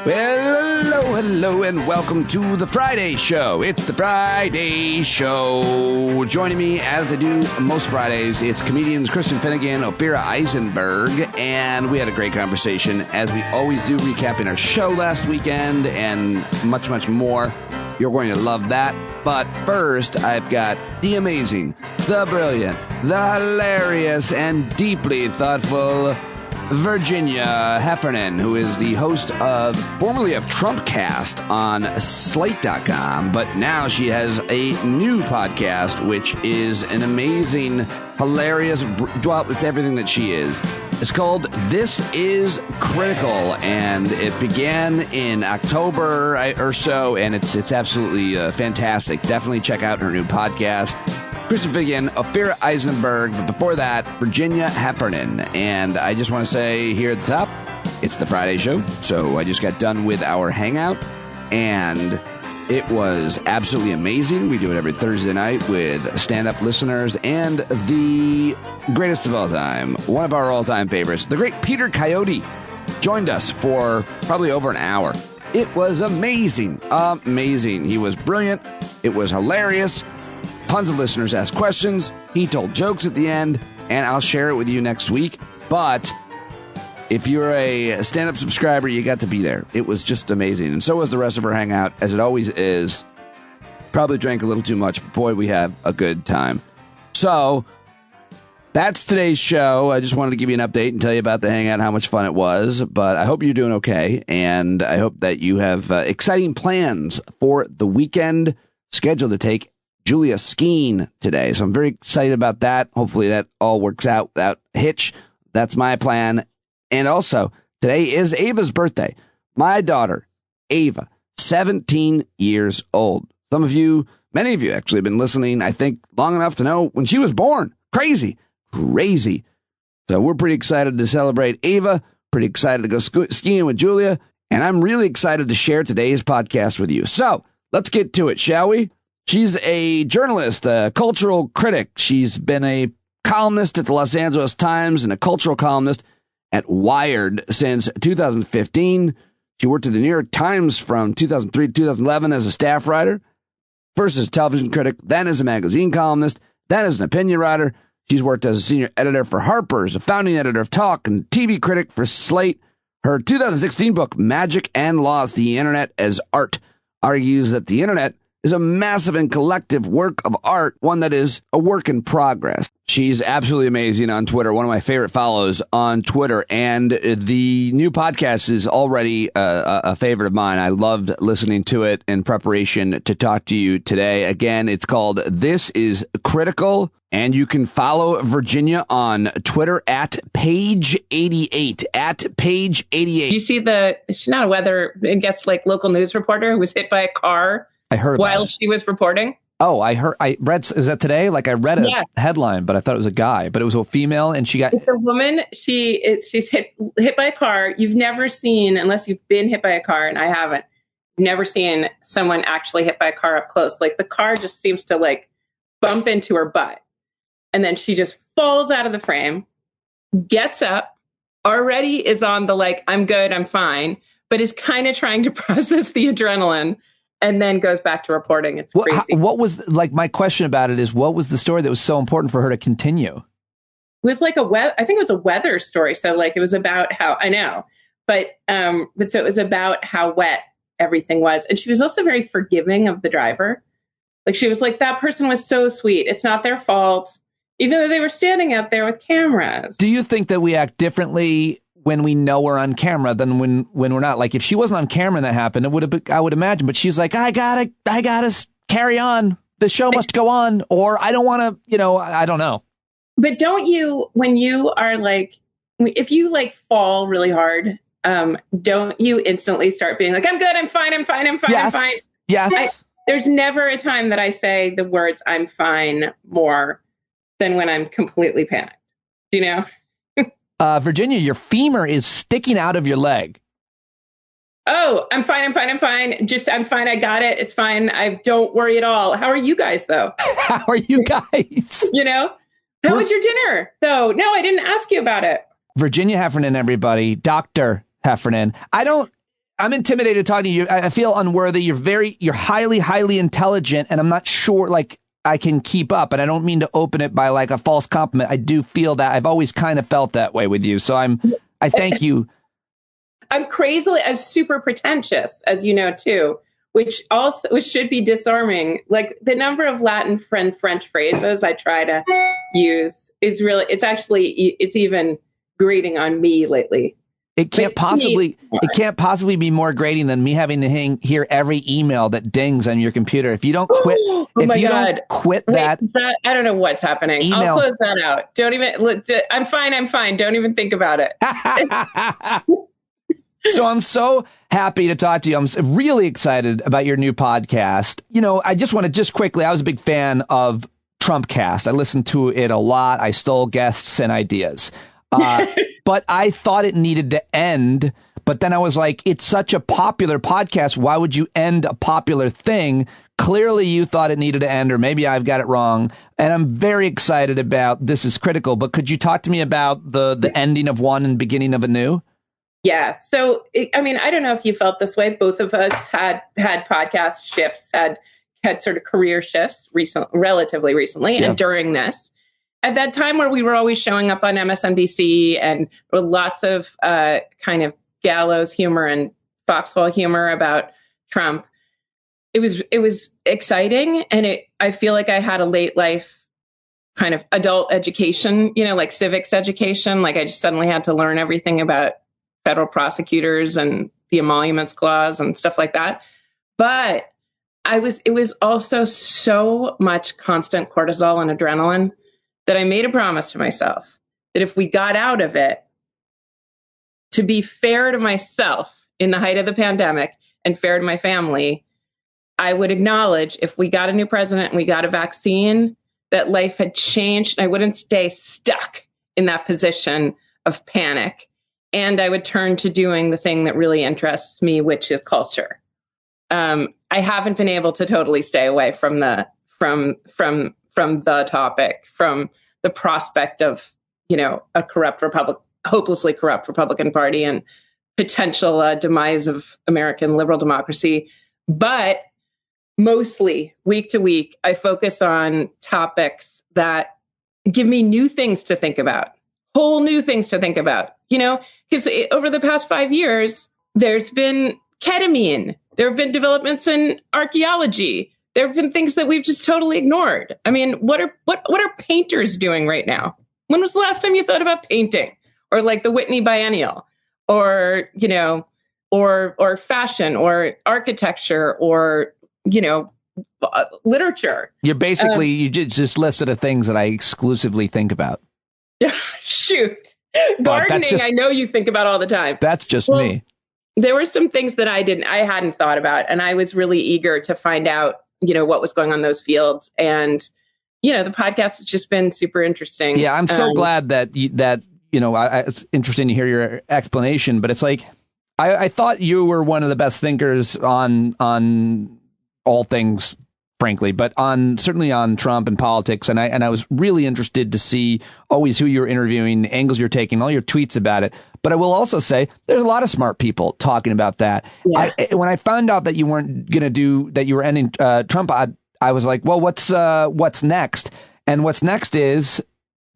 Well, hello, and welcome to the Friday Show. It's the Friday Show. Joining me, as I do most Fridays, it's comedians Kristen Finnegan, Ophir, Eisenberg, and we had a great conversation, as we always do, recapping our show last weekend and much, much more. You're going to love that. But first, I've got the amazing, the brilliant, the hilarious, and deeply thoughtful Virginia Heffernan, who is the host formerly of Trumpcast on Slate.com, but now she has a new podcast, which is an amazing, hilarious, well, it's everything that she is. It's called This Is Critical, and it began in October or so, and it's absolutely fantastic. Definitely check out her new podcast. Kristen Finnegan, Ophir, Eisenberg, but before that, Virginia Heffernan. And I just want to say here at the top, it's the Friday Show. So I just got done with our hangout, and it was absolutely amazing. We do it every Thursday night with stand-up listeners and the greatest of all time, one of our all-time favorites, the great Peter Coyote, joined us for probably over an hour. It was amazing. Amazing. He was brilliant. It was hilarious. Tons of listeners asked questions. He told jokes at the end, and I'll share it with you next week. But if you're a stand-up subscriber, you got to be there. It was just amazing. And so was the rest of our hangout, as it always is. Probably drank a little too much, but boy, we had a good time. So that's today's show. I just wanted to give you an update and tell you about the hangout, how much fun it was. But I hope you're doing okay, and I hope that you have exciting plans for the weekend scheduled to take Julia skiing today. So I'm very excited about that. Hopefully that all works out without a hitch. That's my plan. And also, today is Ava's birthday. My daughter, Ava, 17 years old. Some of you, many of you actually have been listening, I think, long enough to know when she was born. Crazy. So we're pretty excited to celebrate Ava, pretty excited to go skiing with Julia, and I'm really excited to share today's podcast with you. So let's get to it, shall we? She's a journalist, a cultural critic. She's been a columnist at the Los Angeles Times and a cultural columnist at Wired since 2015. She worked at the New York Times from 2003 to 2011 as a staff writer, first as a television critic, then as a magazine columnist, then as an opinion writer. She's worked as a senior editor for Harper's, a founding editor of Talk, and TV critic for Slate. Her 2016 book, Magic and Lost: The Internet as Art, argues that the internet is a massive and collective work of art, one that is a work in progress. She's absolutely amazing on Twitter, one of my favorite follows on Twitter, and the new podcast is already a favorite of mine. I loved listening to it in preparation to talk to you today. Again, it's called This Is Critical, and you can follow Virginia on Twitter at page88, at page88. You see she's not a weather, it gets like local news reporter who was hit by a car. I heard while she was reporting. Oh, I read, is that today? Like I read a headline, but I thought it was a guy, but it was a female and she got. It's a woman. She's hit by a car. You've never seen, unless you've been hit by a car, and I haven't, never seen someone actually hit by a car up close. Like the car just seems to like bump into her butt. And then she just falls out of the frame, gets up, already is on the like, I'm good, I'm fine, but is kind of trying to process the adrenaline. And then goes back to reporting. It's crazy. What was, like, my question about it is, what was the story that was so important for her to continue? It was like I think it was a weather story. So like, it was about how, I know, but so it was about how wet everything was. And she was also very forgiving of the driver. Like she was like, that person was so sweet. It's not their fault, even though they were standing out there with cameras. Do you think that we act differently when we know we're on camera than when we're not? Like if she wasn't on camera and that happened, it would have been, I would imagine, but she's like, I gotta carry on. The show must go on, or I don't want to, I don't know. But don't you, when you are like, if you like fall really hard, don't you instantly start being like, I'm good, I'm fine, I'm fine, I'm fine, yes. I'm fine. Yes. There's never a time that I say the words I'm fine more than when I'm completely panicked. Do you know? Virginia, your femur is sticking out of your leg. Oh, I'm fine. I'm fine. I'm fine. Just, I'm fine. I got it. It's fine. I don't worry at all. How are you guys, though? How are you guys? How was your dinner, though? No, I didn't ask you about it. Virginia Heffernan, everybody. Dr. Heffernan. I'm intimidated talking to you. I feel unworthy. You're highly, highly intelligent, and I'm not sure, like, I can keep up. And I don't mean to open it by like a false compliment. I do feel that. I've always kind of felt that way with you. So I thank you. I'm super pretentious, as you know, too, which should be disarming. Like the number of Latin French phrases I try to use is really, it's even grating on me lately. It can't possibly be more grating than me having to hear every email that dings on your computer. If you don't quit, don't quit that, I don't know what's happening. Email. I'll close that out. Don't even look. I'm fine. Don't even think about it. So I'm so happy to talk to you. I'm really excited about your new podcast. You know, I just want to quickly, I was a big fan of Trumpcast. I listened to it a lot. I stole guests and ideas. But I thought it needed to end. But then I was like, it's such a popular podcast. Why would you end a popular thing? Clearly you thought it needed to end, or maybe I've got it wrong. And I'm very excited about This Is Critical. But could you talk to me about the ending of one and beginning of a new? Yeah. So, I don't know if you felt this way. Both of us had podcast shifts, had sort of career shifts relatively recently. Yeah. And during this, at that time where we were always showing up on MSNBC and with lots of kind of gallows humor and foxhole humor about Trump, it was exciting. And I feel like I had a late life kind of adult education, like civics education. Like I just suddenly had to learn everything about federal prosecutors and the emoluments clause and stuff like that. But it was also so much constant cortisol and adrenaline that I made a promise to myself that if we got out of it, to be fair to myself in the height of the pandemic and fair to my family, I would acknowledge if we got a new president and we got a vaccine, that life had changed. I wouldn't stay stuck in that position of panic. And I would turn to doing the thing that really interests me, which is culture. I haven't been able to totally stay away from the topic, from the prospect of, a hopelessly corrupt Republican Party and potential demise of American liberal democracy. But mostly week to week, I focus on topics that give me new things to think about, whole new things to think about, because over the past 5 years, there's been ketamine. There have been developments in archaeology. There have been things that we've just totally ignored. I mean, what are painters doing right now? When was the last time you thought about painting, or like the Whitney Biennial, or or fashion, or architecture, or literature? You're basically you just listed the things that I exclusively think about. Shoot, gardening. I know you think about all the time. That's just me. There were some things that I hadn't thought about, and I was really eager to find out, what was going on in those fields. And, the podcast has just been super interesting. Yeah, I'm so glad that it's interesting to hear your explanation, but it's like, I thought you were one of the best thinkers on all things, frankly, but certainly on Trump and politics. And I was really interested to see always who you're interviewing, the angles you're taking, all your tweets about it. But I will also say there's a lot of smart people talking about that. Yeah. When I found out that you weren't going to that you were ending Trump, I was like, well, what's next? And what's next is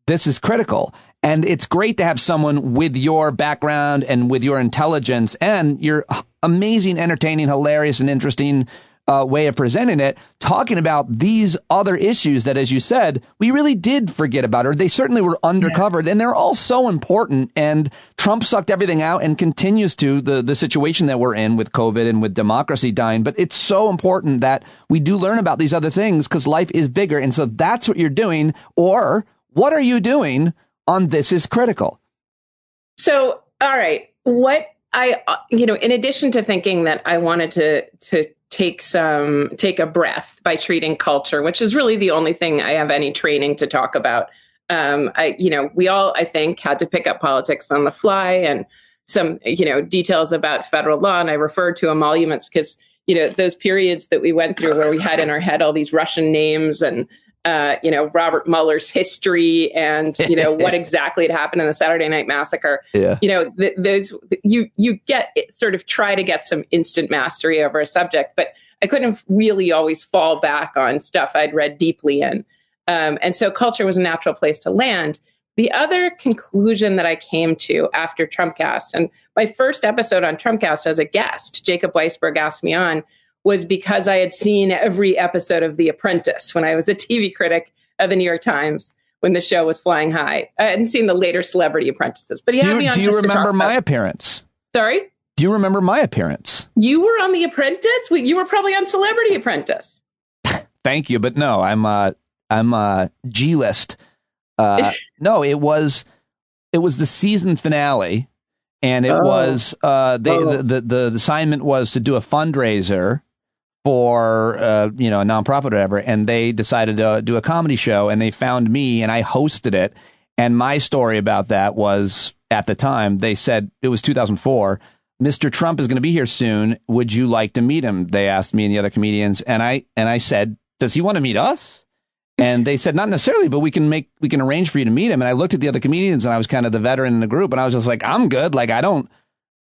This Is Critical. And it's great to have someone with your background and with your intelligence and your amazing, entertaining, hilarious, and interesting way of presenting it, talking about these other issues that, as you said, we really did forget about, or they certainly were undercovered, and they're all so important. And Trump sucked everything out and continues to, the situation that we're in with COVID and with democracy dying. But it's so important that we do learn about these other things because life is bigger. And so that's what you're doing. Or what are you doing on This Is Critical? So, all right, what in addition to thinking that I wanted to take a breath by treating culture, which is really the only thing I have any training to talk about. We all, I think, had to pick up politics on the fly and some, details about federal law. And I refer to emoluments because, those periods that we went through where we had in our head all these Russian names and Robert Mueller's history and, what exactly had happened in the Saturday Night Massacre. Yeah. You get sort of try to get some instant mastery over a subject, but I couldn't really always fall back on stuff I'd read deeply in. And so culture was a natural place to land. The other conclusion that I came to after Trumpcast, and my first episode on Trumpcast as a guest, Jacob Weisberg asked me on, was because I had seen every episode of The Apprentice when I was a TV critic of the New York Times when the show was flying high. I hadn't seen the later Celebrity Apprentices, but he had me on. Do you remember my appearance? Sorry? Do you remember my appearance? You were on The Apprentice? You were probably on Celebrity Apprentice. Thank you, but no, I'm G-list. No, it was the season finale, and it was the assignment was to do a fundraiser for a nonprofit or whatever, and they decided to do a comedy show, and they found me, and I hosted it. And my story about that was, at the time, they said, it was 2004, Mr. Trump is going to be here soon. Would you like to meet him? They asked me and the other comedians, and I said, does he want to meet us? And they said, not necessarily, but we can arrange for you to meet him. And I looked at the other comedians, and I was kind of the veteran in the group, and I was just like, I'm good. Like, I don't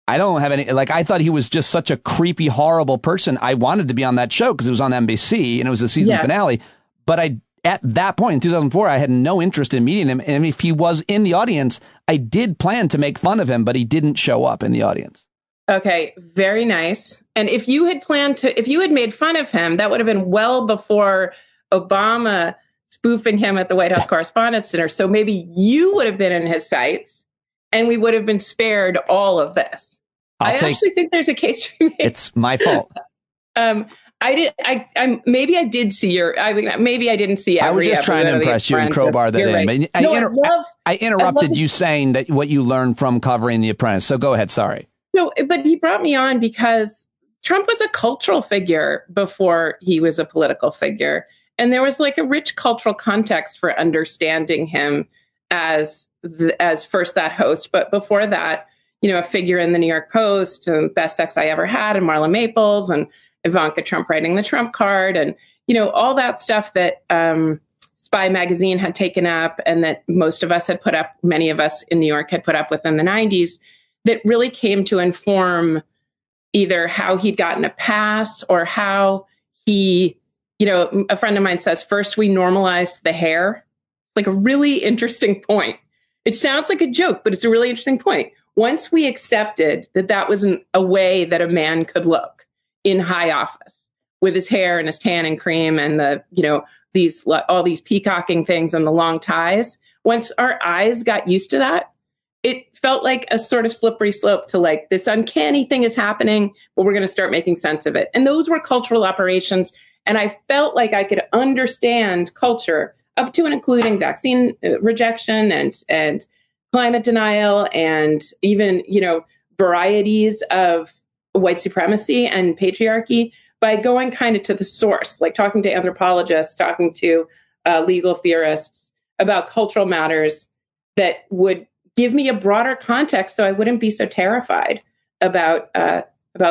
have any, like, I thought he was just such a creepy, horrible person. I wanted to be on that show because it was on NBC and it was the season finale. But at that point in 2004, I had no interest in meeting him. And if he was in the audience, I did plan to make fun of him, but he didn't show up in the audience. Okay, very nice. And if you had made fun of him, that would have been well before Obama spoofing him at the White House Correspondents' Dinner. So maybe you would have been in his sights and we would have been spared all of this. I actually think there's a case to be made. It's my fault. Maybe I did see maybe I didn't see every. I was just trying to impress you and crowbar that in. Right. I interrupted you saying that what you learned from covering The Apprentice. So go ahead. Sorry. No, but he brought me on because Trump was a cultural figure before he was a political figure. And there was like a rich cultural context for understanding him as first that host. But before that, a figure in the New York Post, Best Sex I Ever Had, and Marla Maples, and Ivanka Trump writing the Trump card, and, all that stuff that Spy Magazine had taken up and that most of us had put up, many of us in New York had put up within the 90s, that really came to inform either how he'd gotten a pass or how he, a friend of mine says, first we normalized the hair. Like a really interesting point. It sounds like a joke, but it's a really interesting point. Once we accepted that wasn't a way that a man could look in high office with his hair and his tan and cream and all these peacocking things and the long ties, once our eyes got used to that, it felt like a sort of slippery slope to like this uncanny thing is happening, but we're going to start making sense of it. And those were cultural operations. And I felt like I could understand culture up to and including vaccine rejection and climate denial and even, varieties of white supremacy and patriarchy by going kind of to the source, like talking to anthropologists, talking to legal theorists about cultural matters that would give me a broader context so I wouldn't be so terrified about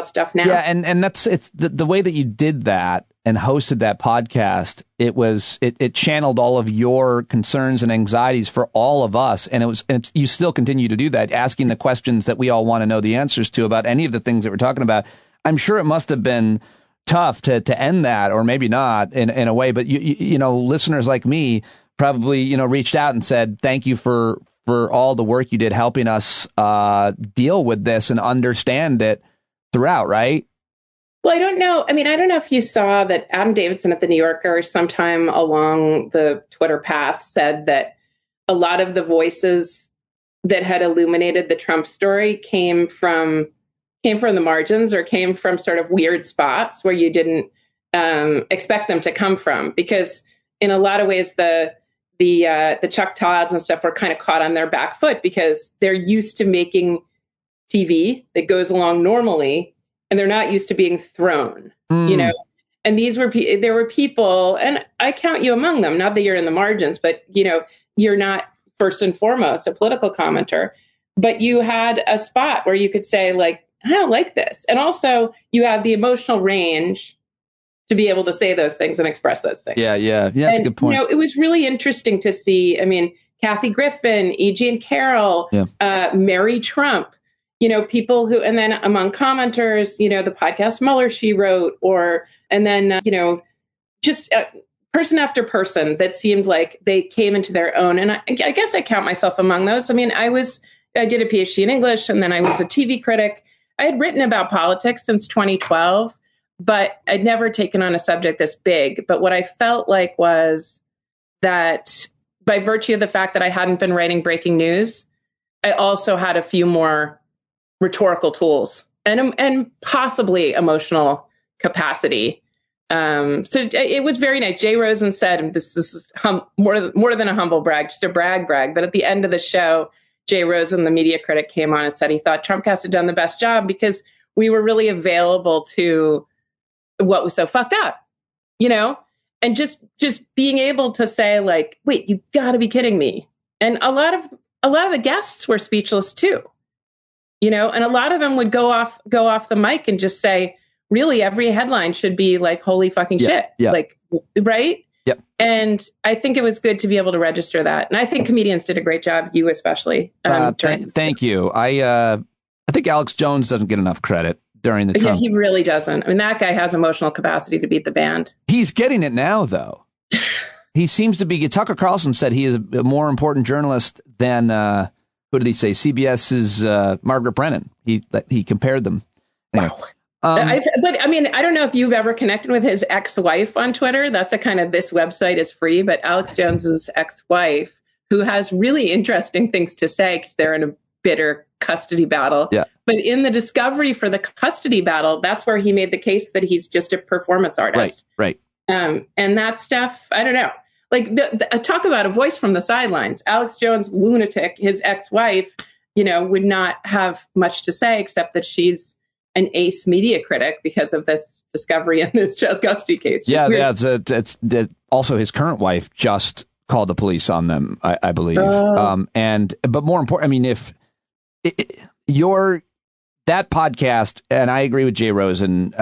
stuff now. Yeah, and it's the way that you did that and hosted that podcast. It channeled all of your concerns and anxieties for all of us, and you still continue to do that, asking the questions that we all want to know the answers to about any of the things that we're talking about. I'm sure it must have been tough to end that, or maybe not in a way, but you listeners like me probably reached out and said thank you for all the work you did helping us deal with this and understand it throughout, right? Well, I don't know. I mean, I don't know if you saw that Adam Davidson at The New Yorker sometime along the Twitter path said that a lot of the voices that had illuminated the Trump story came from the margins or came from sort of weird spots where you didn't expect them to come from. Because in a lot of ways, the Chuck Todds and stuff were kind of caught on their back foot because they're used to making TV that goes along normally, and they're not used to being thrown, And there were people, and I count you among them, not that you're in the margins, but, you're not first and foremost a political commenter, but you had a spot where you could say, like, I don't like this. And also you had the emotional range to be able to say those things and express those things. Yeah, that's a good point. It was really interesting to see. I mean, Kathy Griffin, E. Jean Carroll, Mary Trump, people who, and then among commenters, the podcast Mueller she wrote, and then just person after person that seemed like they came into their own. And I guess I count myself among those. I mean, I did a PhD in English, and then I was a TV critic. I had written about politics since 2012, but I'd never taken on a subject this big. But what I felt like was that by virtue of the fact that I hadn't been writing breaking news, I also had a few more rhetorical tools and possibly emotional capacity. So it was very nice. Jay Rosen said, and this is more than a humble brag, just a brag. But at the end of the show, Jay Rosen, the media critic, came on and said he thought Trumpcast had done the best job because we were really available to what was so fucked up, and just being able to say, like, wait, you got to be kidding me. And a lot of the guests were speechless too, and a lot of them would go off the mic and just say, really, every headline should be like, holy fucking shit. Yeah. Like, right? Yep. And I think it was good to be able to register that. And I think comedians did a great job, you especially. Thank you. I think Alex Jones doesn't get enough credit during the Trump. Yeah, he really doesn't. I mean, that guy has emotional capacity to beat the band. He's getting it now, though. He seems to be. Tucker Carlson said he is a more important journalist than, who did he say? CBS's Margaret Brennan. He compared them. Anyway. Wow. But I mean, I don't know if you've ever connected with his ex-wife on Twitter. That's this website is free, but Alex Jones's ex-wife, who has really interesting things to say because they're in a bitter custody battle. Yeah. But in the discovery for the custody battle, that's where he made the case that he's just a performance artist. Right. And that stuff, I don't know. Like talk about a voice from the sidelines. Alex Jones, lunatic, his ex-wife, would not have much to say except that she's an ace media critic because of this discovery in this child custody case. It's also his current wife just called the police on them, I believe. But more important, I mean, if that podcast, and I agree with Jay Rosen,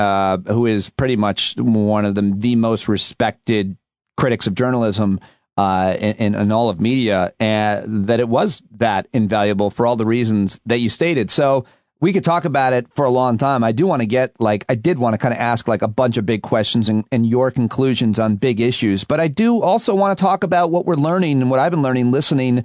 who is pretty much one of the most respected critics of journalism in all of media, that it was that invaluable for all the reasons that you stated. So we could talk about it for a long time. I did want to kind of ask like a bunch of big questions and your conclusions on big issues. But I do also want to talk about what we're learning and what I've been learning listening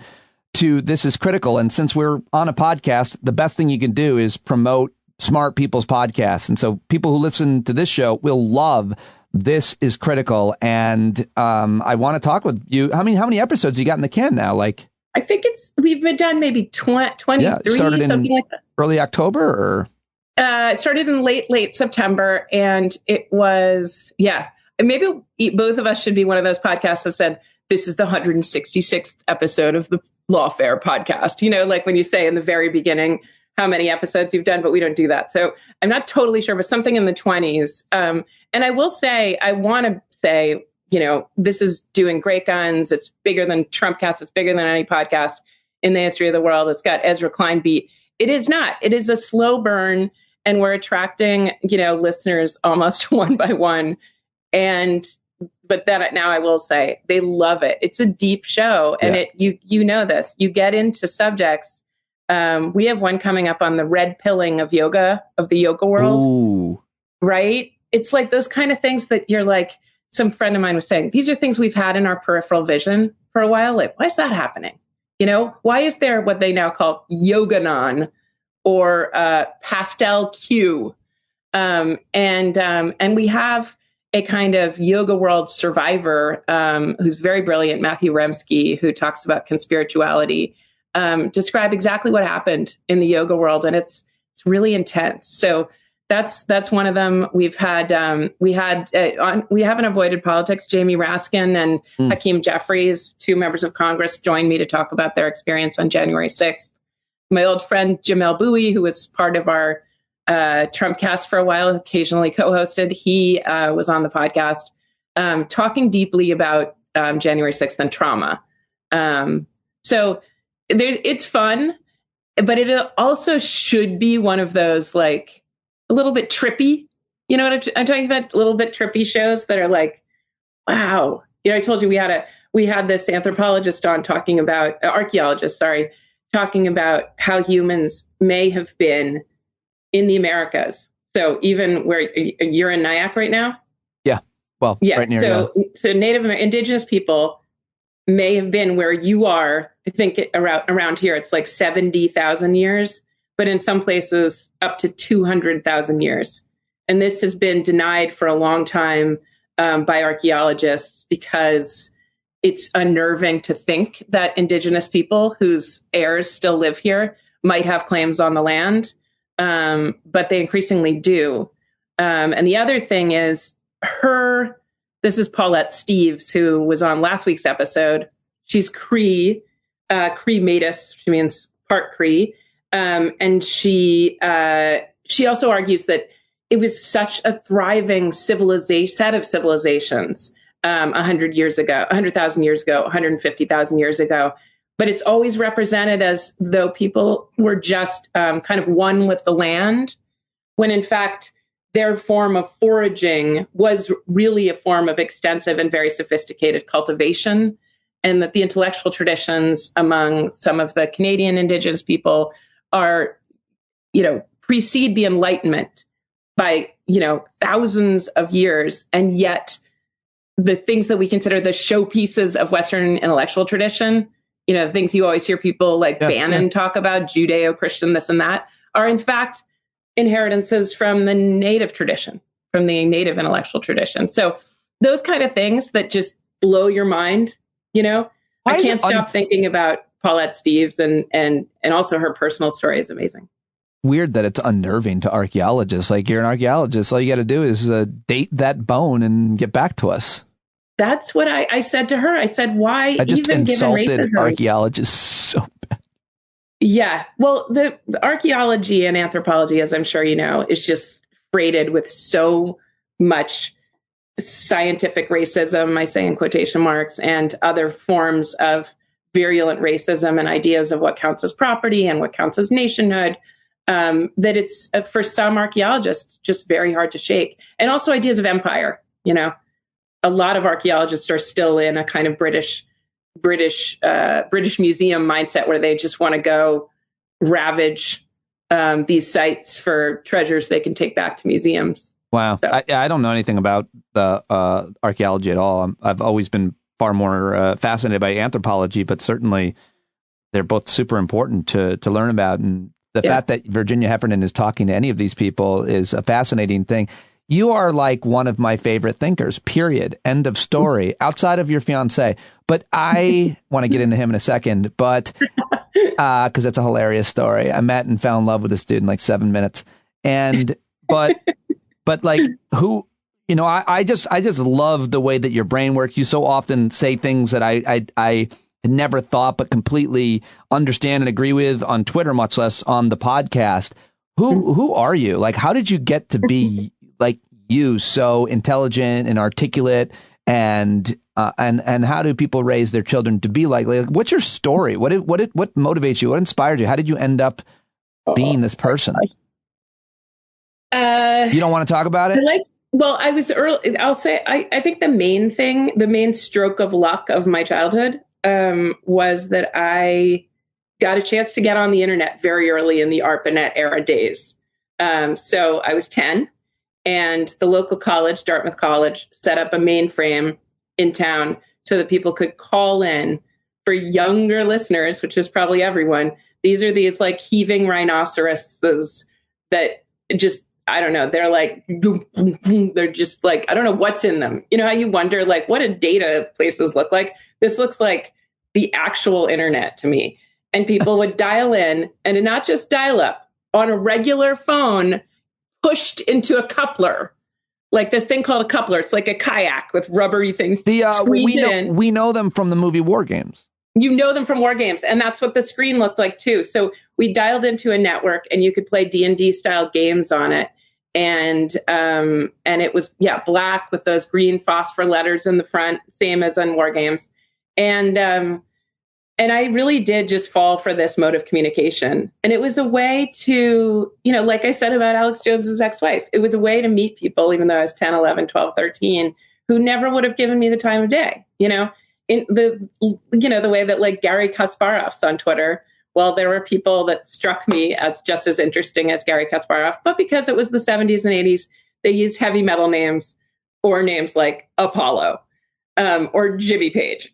to This Is Critical. And since we're on a podcast, the best thing you can do is promote smart people's podcasts. And so people who listen to this show will love This Is Critical. And I want to talk with you. How many episodes you got in the can now? Like, I think we've been done maybe 23, something like that. Early October, or it started in late September, and it was maybe both of us should be one of those podcasts that said this is the 166th episode of the Lawfare podcast. Like when you say in the very beginning how many episodes you've done, but we don't do that. So I'm not totally sure, but something in the 20s. And I will say, I want to say, this is doing great guns. It's bigger than Trumpcast. It's bigger than any podcast in the history of the world. It's got Ezra Klein beat. It is not. It is a slow burn, and we're attracting, listeners almost one by one. But then now I will say they love it. It's a deep show, and you know this. You get into subjects. We have one coming up on the red pilling of yoga, of the yoga world. Ooh. Right? It's like those kind of things that you're like, some friend of mine was saying, these are things we've had in our peripheral vision for a while. Like, why is that happening? Why is there what they now call Yoganon or Pastel Q? And we have a kind of yoga world survivor who's very brilliant, Matthew Remski, who talks about conspirituality, describe exactly what happened in the yoga world. And it's really intense. So that's one of them. We haven't avoided politics. Jamie Raskin and Hakeem Jeffries, two members of Congress, joined me to talk about their experience on January 6th. My old friend Jamel Bowie, who was part of our Trumpcast for a while, occasionally co-hosted. He was on the podcast talking deeply about January 6th and trauma. So it's fun, but it also should be one of those like a little bit trippy, You know what I'm talking about? Little bit trippy shows that are like, wow. You know, I told you we had this anthropologist on talking about, archaeologist, sorry, talking about how humans may have been in the Americas. So even where you're in Nyack right now? Yeah. Well, yeah. Right near So indigenous people may have been where you are. I think around here, it's like 70,000 years, but in some places up to 200,000 years. And this has been denied for a long time by archaeologists because it's unnerving to think that indigenous people whose heirs still live here might have claims on the land, but they increasingly do. And the other thing is this is Paulette Steeves, who was on last week's episode. She's Cree Métis, which means part Cree. And she also argues that it was such a thriving set of civilizations 100,000 years ago, 150,000 years ago. But it's always represented as though people were just kind of one with the land, when in fact, their form of foraging was really a form of extensive and very sophisticated cultivation, and that the intellectual traditions among some of the Canadian Indigenous people are, precede the Enlightenment by, thousands of years. And yet the things that we consider the showpieces of Western intellectual tradition, the things you always hear people like Bannon talk about, Judeo-Christian, this and that, are in fact inheritances from the native tradition, from the native intellectual tradition. So those kind of things that just blow your mind, I can't stop thinking about Paulette Steeves, and also her personal story is amazing. Weird that it's unnerving to archaeologists. Like, you're an archaeologist, all you got to do is date that bone and get back to us. That's what I said to her. I said, why I just even insulted given racism? Archaeologists so bad. Yeah. Well, the archaeology and anthropology, as I'm sure you know, is just freighted with so much scientific racism, I say in quotation marks, and other forms of virulent racism and ideas of what counts as property and what counts as nationhood, that it's, for some archaeologists, just very hard to shake. And also ideas of empire. A lot of archaeologists are still in a kind of British museum mindset where they just want to go ravage these sites for treasures they can take back to museums. Wow. So. I don't know anything about the archaeology at all. I've always been far more fascinated by anthropology, but certainly they're both super important to learn about. And the fact that Virginia Heffernan is talking to any of these people is a fascinating thing. You are like one of my favorite thinkers, period. End of story, outside of your fiance. But I want to get into him in a second, but because it's a hilarious story. I met and fell in love with this dude in like 7 minutes. But like I just love the way that your brain works. You so often say things that I never thought but completely understand and agree with on Twitter, much less on the podcast. Who are you? Like, how did you get to be like you, so intelligent and articulate, and how do people raise their children to be like what's your story? What motivates you? What inspired you? How did you end up being this person? You don't want to talk about it? I was early. I'll say, I think the main stroke of luck of my childhood was that I got a chance to get on the internet very early in the ARPANET era days. So I was 10, and the local college, Dartmouth College, set up a mainframe in town so that people could call in for younger listeners, which is probably everyone. These are these like heaving rhinoceroses that just, I don't know, they're like, they're just like, I don't know what's in them. You know how you wonder, like, what do data places look like? This looks like the actual internet to me. And people would dial in, and not just dial up, on a regular phone pushed into a coupler, like this thing called a coupler. It's like a kayak with rubbery things. We know them from the movie War Games. You know them from War Games, and that's what the screen looked like too. So we dialed into a network, and you could play D&D style games on it, and it was black with those green phosphor letters in the front, same as in War Games, and And I really did just fall for this mode of communication. And it was a way to, like I said about Alex Jones's ex-wife, it was a way to meet people, even though I was 10, 11, 12, 13, who never would have given me the time of day, in the way that like Gary Kasparov's on Twitter. Well, there were people that struck me as just as interesting as Gary Kasparov, but because it was the 70s and 80s, they used heavy metal names or names like Apollo. Or Jimmy Page.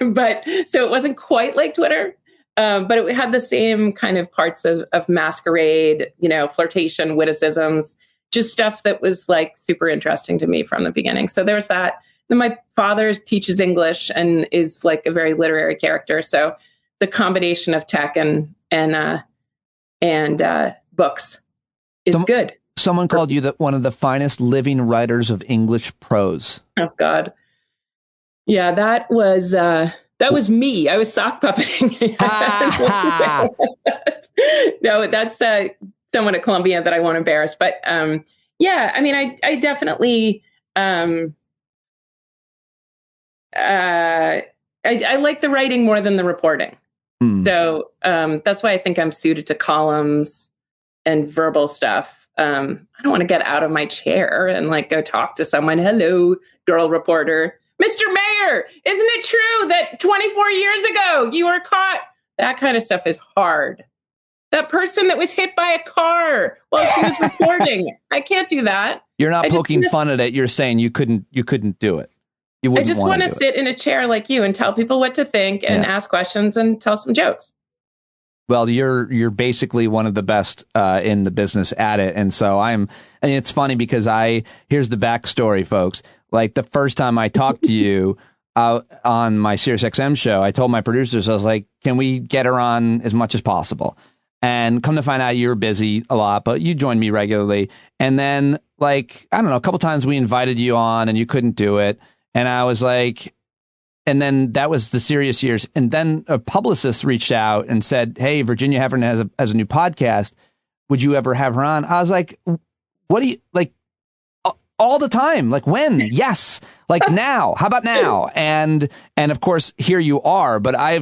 But so it wasn't quite like Twitter, but it had the same kind of parts of masquerade, flirtation, witticisms, just stuff that was like super interesting to me from the beginning. So there was that. Then my father teaches English and is like a very literary character. So the combination of tech and books is good. Someone called you one of the finest living writers of English prose. Oh God. Yeah, that was me. I was sock puppeting. No, that's someone at Columbia that I won't embarrass. But yeah, I mean, I definitely I like the writing more than the reporting. So that's why I think I'm suited to columns and verbal stuff. I don't want to get out of my chair and like go talk to someone. Hello, girl reporter. Mr. Mayor, isn't it true that 24 years ago you were caught? That kind of stuff is hard. That person that was hit by a car while she was reporting. I can't do that. You're not poking fun at it. You're saying you couldn't do it. You wouldn't. I just want to sit in a chair like you and tell people what to think and ask questions and tell some jokes. Well, you're basically one of the best in the business at it. And so and it's funny because here's the backstory, folks. Like the first time I talked to you on my SiriusXM show, I told my producers, I was like, can we get her on as much as possible? And come to find out you're busy a lot, but you joined me regularly. And then like, I don't know, a couple times we invited you on and you couldn't do it. And I was like, and then that was the serious years. And then a publicist reached out and said, hey, Virginia Heffernan has a new podcast. Would you ever have her on? I was like, what do you like? All the time. Like when? Yes. Like now. How about now? And of course, here you are. But I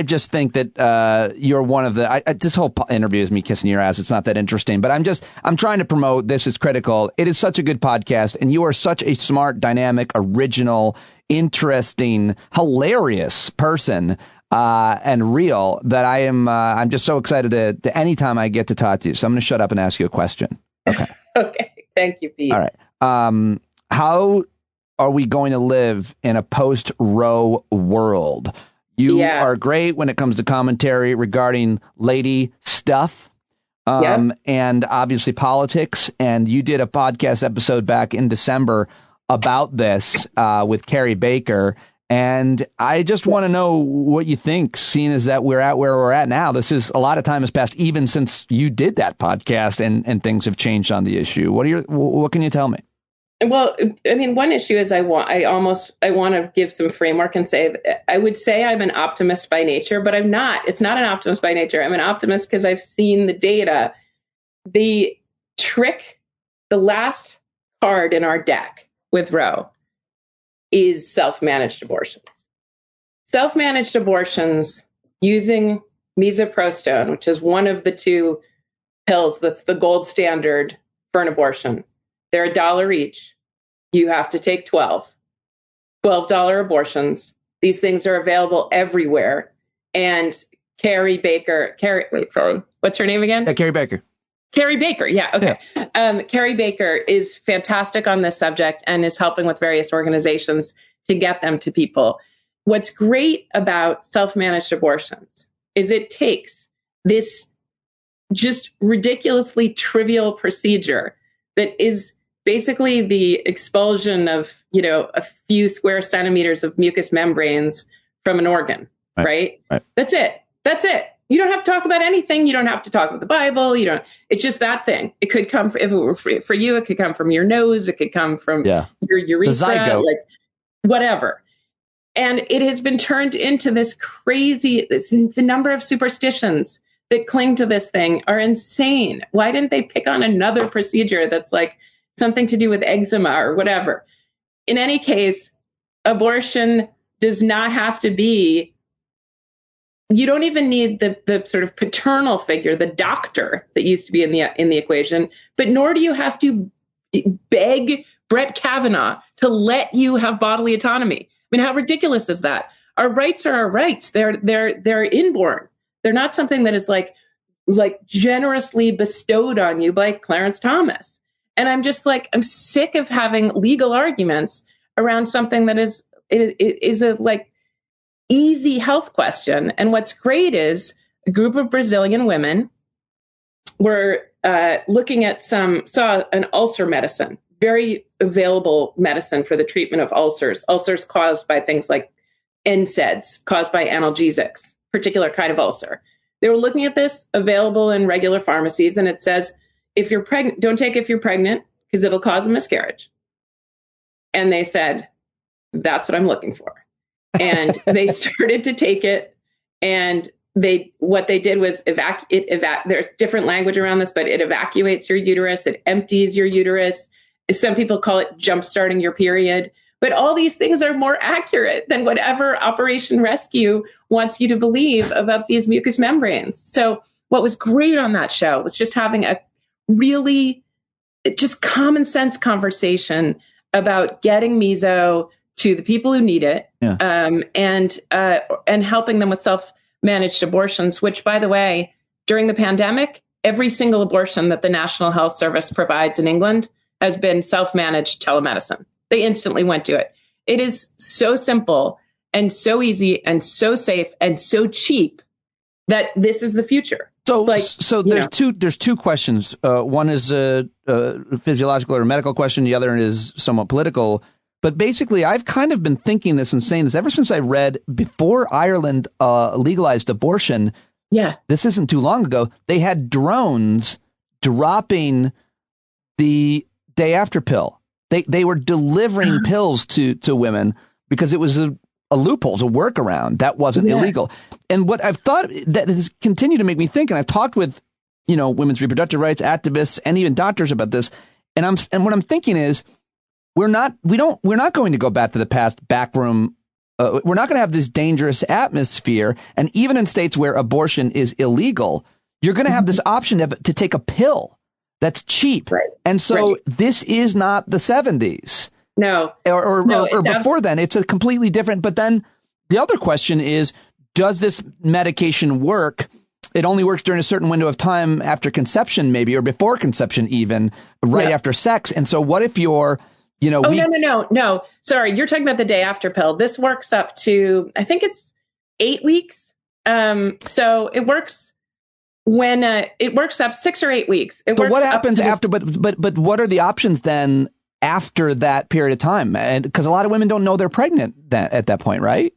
just think that you're one of the. This whole interview is me kissing your ass. It's not that interesting. But I'm trying to promote This Is Critical. It is such a good podcast, and you are such a smart, dynamic, original, interesting, hilarious person and real that I'm just so excited to anytime I get to talk to you. So I'm going to shut up and ask you a question. Okay. Okay. Thank you, Pete. All right. How are we going to live in a post-Roe world? You are great when it comes to commentary regarding lady stuff and obviously politics. And you did a podcast episode back in December about this with Carrie Baker. And I just want to know what you think, seeing as that we're at where we're at now. This is a lot of time has passed, even since you did that podcast, and things have changed on the issue. What can you tell me? Well, I mean, one issue is I want to give some framework and say, I would say I'm an optimist by nature, but I'm not. It's not an optimist by nature. I'm an optimist because I've seen the data. The last card in our deck with Roe is self-managed abortions. Self-managed abortions using misoprostone, which is one of the two pills that's the gold standard for an abortion. They're $1 each. You have to take 12. $12 abortions. These things are available everywhere. And Carrie Baker, what's her name again? Carrie Baker. Carrie Baker. Yeah. Okay. Yeah. Carrie Baker is fantastic on this subject and is helping with various organizations to get them to people. What's great about self-managed abortions is it takes this just ridiculously trivial procedure that is basically the expulsion of, a few square centimeters of mucous membranes from an organ, right? That's it. You don't have to talk about anything. You don't have to talk about the Bible. It's just that thing. It could come if it were for you, it could come from your nose. It could come from your urethra, the zygote. Like whatever. And it has been turned into this crazy, the number of superstitions that cling to this thing are insane. Why didn't they pick on another procedure that's like something to do with eczema or whatever? In any case, abortion does not have to be you don't even need the sort of paternal figure, the doctor that used to be in the equation, but nor do you have to beg Brett Kavanaugh to let you have bodily autonomy. I mean, how ridiculous is that? Our rights are our rights. They're inborn. They're not something that is like generously bestowed on you by Clarence Thomas. And I'm just like, I'm sick of having legal arguments around something that is a like easy health question. And what's great is a group of Brazilian women were looking at saw an ulcer medicine, very available medicine for the treatment of ulcers caused by things like NSAIDs, caused by analgesics, particular kind of ulcer. They were looking at this, available in regular pharmacies, and it says, if you're pregnant, don't take it if you're pregnant, because it'll cause a miscarriage. And they said, that's what I'm looking for. And they started to take it, and what they did was there's different language around this, but it evacuates your uterus, it empties your uterus. Some people call it jump-starting your period. But all these things are more accurate than whatever Operation Rescue wants you to believe about these mucous membranes. So what was great on that show was just having a really just common sense conversation about getting meso to the people who need it, and helping them with self-managed abortions, which, by the way, during the pandemic, every single abortion that the National Health Service provides in England has been self-managed telemedicine. They instantly went to it. It is so simple and so easy and so safe and so cheap that this is the future. So there's two questions. One is a physiological or medical question. The other is somewhat political. But basically, I've kind of been thinking this and saying this ever since I read before Ireland legalized abortion. Yeah, this isn't too long ago. They had drones dropping the day after pill. They were delivering pills to women because it was a loophole, a workaround that wasn't illegal. And what I've thought that has continued to make me think, and I've talked with, women's reproductive rights activists and even doctors about this. And what I'm thinking is we're not going to go back to the past backroom. We're not going to have this dangerous atmosphere. And even in states where abortion is illegal, you're going to have this option to take a pill that's cheap. Right. And so this is not the 70s. No. Or before then. It's a completely different. But then the other question is, does this medication work? It only works during a certain window of time after conception, maybe, or before conception even, right after sex. And so what if you're, No. Sorry, you're talking about the day after pill. This works up to, I think it's 8 weeks. So it works when it works up 6 or 8 weeks. But what happens after? But what are the options then after that period of time? And because a lot of women don't know they're pregnant at that point, right?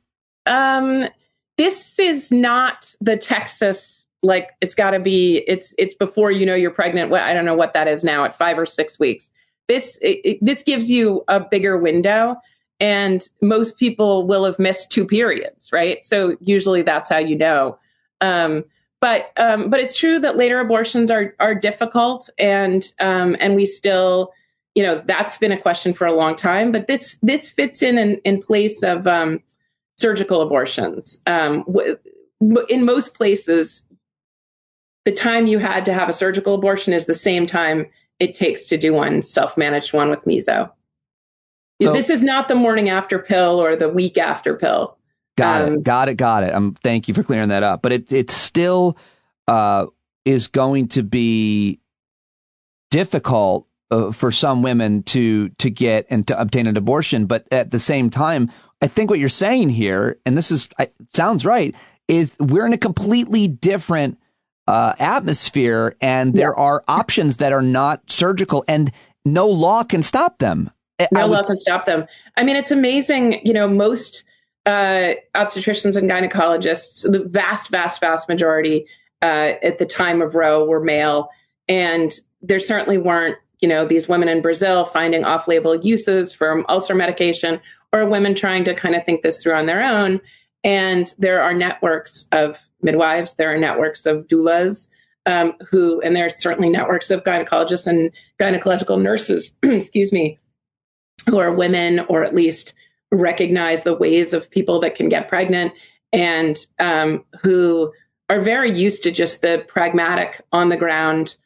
This is not the Texas. Like it's got to be. It's before you're pregnant. Well, I don't know what that is now at 5 or 6 weeks. This gives you a bigger window, and most people will have missed 2 periods, right? So usually that's how you know. But it's true that later abortions are difficult, and we still, that's been a question for a long time. But this fits in place of surgical abortions. In most places, the time you had to have a surgical abortion is the same time it takes to do one self-managed one with meso. So, this is not the morning after pill or the week after pill. Got it. Thank you for clearing that up. But it still is going to be difficult for some women to get and to obtain an abortion. But at the same time, I think what you're saying here, and this sounds right, is we're in a completely different atmosphere, and there are options that are not surgical, and no law can stop them. No law can stop them. I mean, it's amazing. Most obstetricians and gynecologists, the vast majority at the time of Roe were male, and there certainly weren't, these women in Brazil finding off-label uses for ulcer medication, or women trying to kind of think this through on their own. And there are networks of midwives, there are networks of doulas, and there are certainly networks of gynecologists and gynecological nurses, who are women, or at least recognize the ways of people that can get pregnant and who are very used to just the pragmatic, on the ground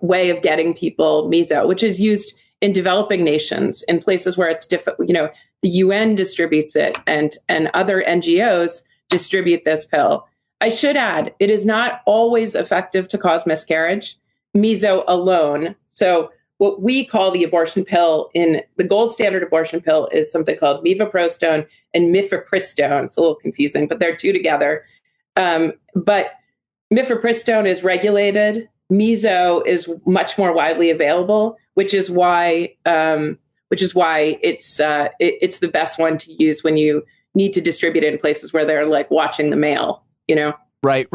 way of getting people meso, which is used in developing nations, in places where it's difficult. You know, the UN distributes it, and other NGOs distribute this pill. I should add, it is not always effective to cause miscarriage, meso alone. So what we call the abortion pill, in the gold standard abortion pill, is something called mifepristone and mifepristone. It's a little confusing, but they're two together. But mifepristone is regulated. Meso is much more widely available, which is why it's the best one to use when you need to distribute it in places where they're like watching the mail, you know? Right.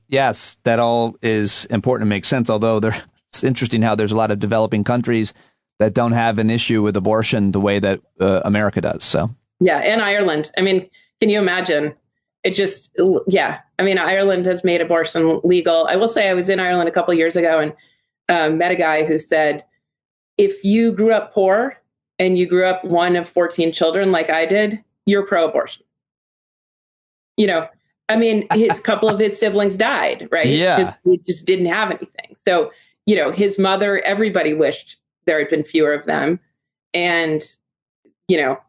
Yes, that all is important and makes sense. Although it's interesting how there's a lot of developing countries that don't have an issue with abortion the way that America does. So yeah, and Ireland. I mean, can you imagine? It just, yeah. I mean, Ireland has made abortion legal. I will say, I was in Ireland a couple of years ago and met a guy who said, if you grew up poor and you grew up one of 14 children like I did, you're pro-abortion. You know, I mean, his couple of his siblings died, right? Yeah. Because he just didn't have anything. So, you know, his mother, everybody wished there had been fewer of them. And, you know,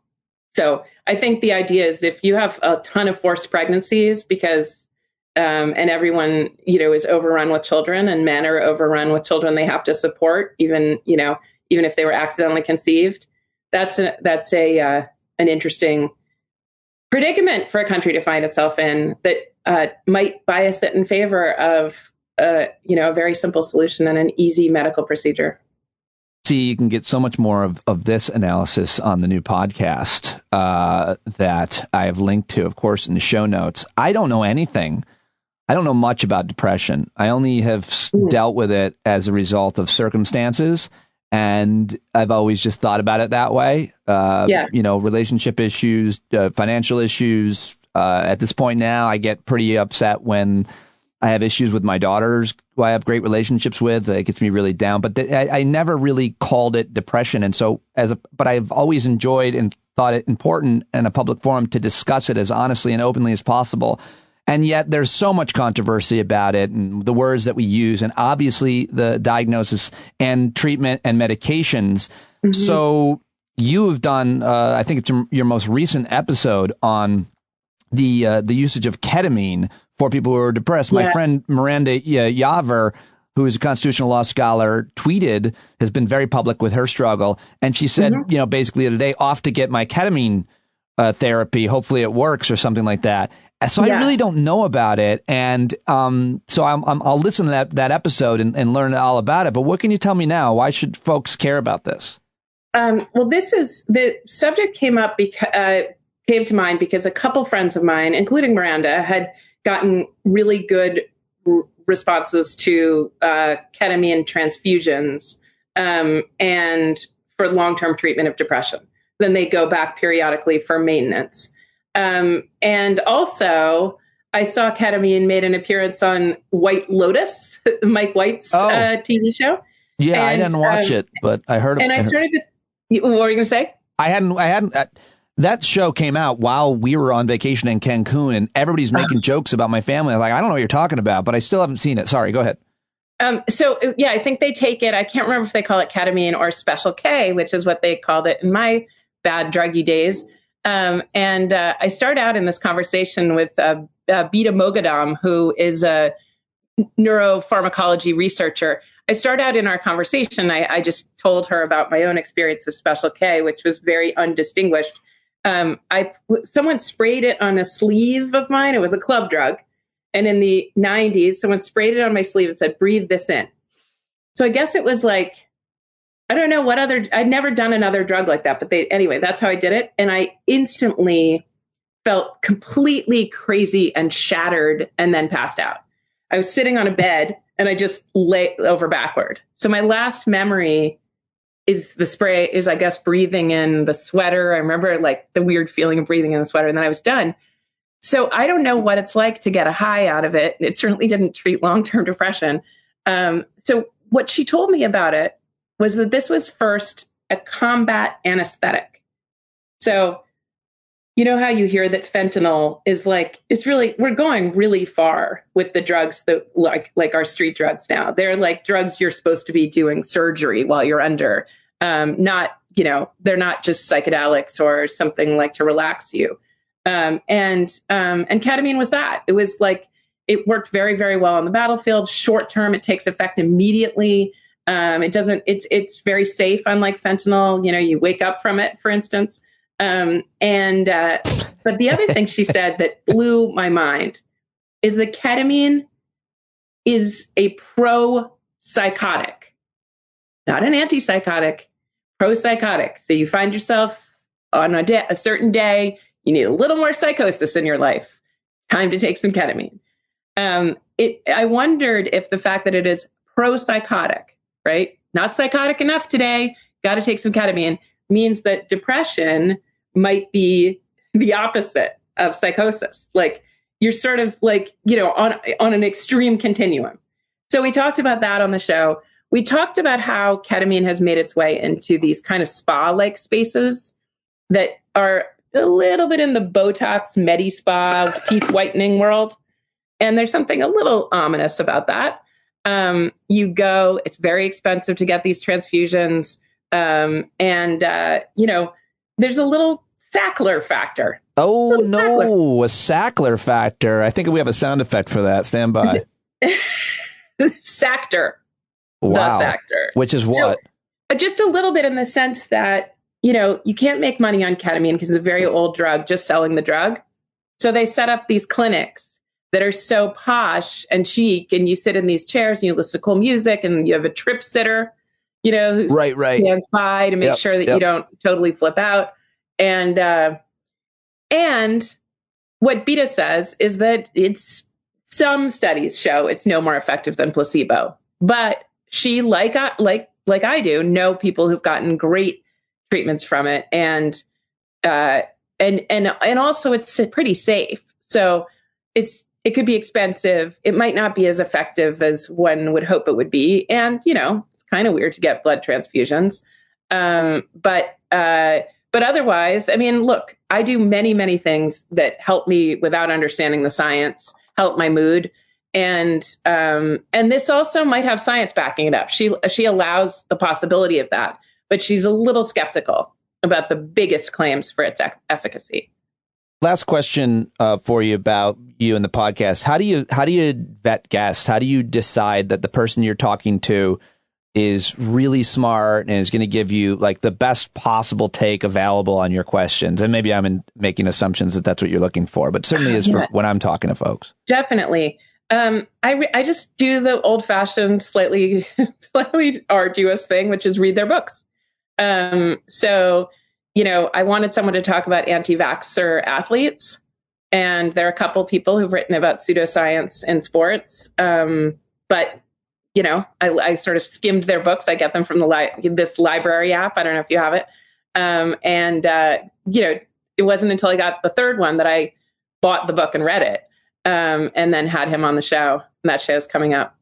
so I think the idea is, if you have a ton of forced pregnancies because, and everyone, you know, is overrun with children, and men are overrun with children they have to support, even if they were accidentally conceived, that's an interesting predicament for a country to find itself in, that might bias it in favor of, a very simple solution and an easy medical procedure. See, you can get so much more of this analysis on the new podcast that I have linked to, of course, in the show notes. I don't know anything. I don't know much about depression. I only have dealt with it as a result of circumstances, and I've always just thought about it that way. Relationship issues, financial issues. At this point now, I get pretty upset when I have issues with my daughters, who I have great relationships with. It gets me really down. But I never really called it depression. And so, but I've always enjoyed and thought it important in a public forum to discuss it as honestly and openly as possible. And yet there's so much controversy about it, and the words that we use, and obviously the diagnosis and treatment and medications. Mm-hmm. So you have done, I think it's your most recent episode on the usage of ketamine for people who are depressed. Yeah. My friend Miranda Yaver, who is a constitutional law scholar, has been very public with her struggle. And she said, basically today, off to get my ketamine therapy. Hopefully it works, or something like that. So I really don't know about it. And so I'll listen to that episode and learn all about it. But what can you tell me now? Why should folks care about this? Well, the subject came to mind because a couple friends of mine, including Miranda, had gotten really good responses to ketamine transfusions and for long-term treatment of depression. Then they go back periodically for maintenance. And also, I saw ketamine made an appearance on White Lotus, Mike White's TV show. Yeah, and I didn't watch it, but I heard. And I started to. What were you going to say? I hadn't. That show came out while we were on vacation in Cancun, and everybody's making jokes about my family. I'm like, I don't know what you're talking about, but I still haven't seen it. Sorry, go ahead. I think they take it. I can't remember if they call it ketamine or Special K, which is what they called it in my bad druggy days. I start out in this conversation with Bita Mogadam, who is a neuropharmacology researcher. I start out in our conversation. I just told her about my own experience with Special K, which was very undistinguished. Someone sprayed it on a sleeve of mine. It was a club drug. And in the 90s, someone sprayed it on my sleeve and said, breathe this in. So I guess it was like, I don't know what I'd never done another drug like that, but anyway, that's how I did it. And I instantly felt completely crazy and shattered and then passed out. I was sitting on a bed and I just lay over backward. So my last memory is I guess, breathing in the sweater. I remember like the weird feeling of breathing in the sweater, and then I was done. So I don't know what it's like to get a high out of it. It certainly didn't treat long-term depression. So what she told me about it was that this was first a combat anesthetic. So You know how you hear that fentanyl is like, we're going really far with the drugs that like our street drugs now. They're like drugs you're supposed to be doing surgery while you're under, not, they're not just psychedelics or something like to relax you. And ketamine was that. It was like, it worked very, very well on the battlefield. Short term, it takes effect immediately. It's very safe, unlike fentanyl. You wake up from it, for instance. But the other thing she said that blew my mind is that ketamine is a pro-psychotic, not an antipsychotic, pro-psychotic. So you find yourself on a certain day, you need a little more psychosis in your life. Time to take some ketamine. I wondered if the fact that it is pro-psychotic, right? Not psychotic enough today, got to take some ketamine, means that depression might be the opposite of psychosis. Like you're sort of like, on an extreme continuum. So we talked about that on the show. We talked about how ketamine has made its way into these kind of spa-like spaces that are a little bit in the Botox, Medi-Spa, teeth whitening world. And there's something a little ominous about that. You go, it's very expensive to get these transfusions. There's a little Sackler factor. Oh, no, a Sackler factor. I think we have a sound effect for that. Stand by. Sactor. Wow. The Sactor. Which is what? So, just a little bit in the sense that, you can't make money on ketamine because it's a very old drug, just selling the drug. So they set up these clinics that are so posh and chic, and you sit in these chairs and you listen to cool music, and you have a trip sitter, who stands by to make sure that you don't totally flip out. And what Beta says is that some studies show it's no more effective than placebo. But she, like I do, know people who've gotten great treatments from it, and also it's pretty safe. So it could be expensive. It might not be as effective as one would hope it would be, and it's kind of weird to get blood transfusions. But otherwise, I mean, look, I do many, many things that help me without understanding the science, help my mood. And this also might have science backing it up. She allows the possibility of that, but she's a little skeptical about the biggest claims for its efficacy. Last question for you about you and the podcast. How do you vet guests? How do you decide that the person you're talking to is really smart and is going to give you like the best possible take available on your questions? And maybe I'm making assumptions that that's what you're looking for, but certainly is for when I'm talking to folks. Definitely. I just do the old fashioned, slightly arduous thing, which is read their books. So, I wanted someone to talk about anti-vaxxer athletes, and there are a couple people who've written about pseudoscience in sports. But I sort of skimmed their books. I get them from this library app. I don't know if you have it. It wasn't until I got the third one that I bought the book and read it, and then had him on the show. And that show's coming up.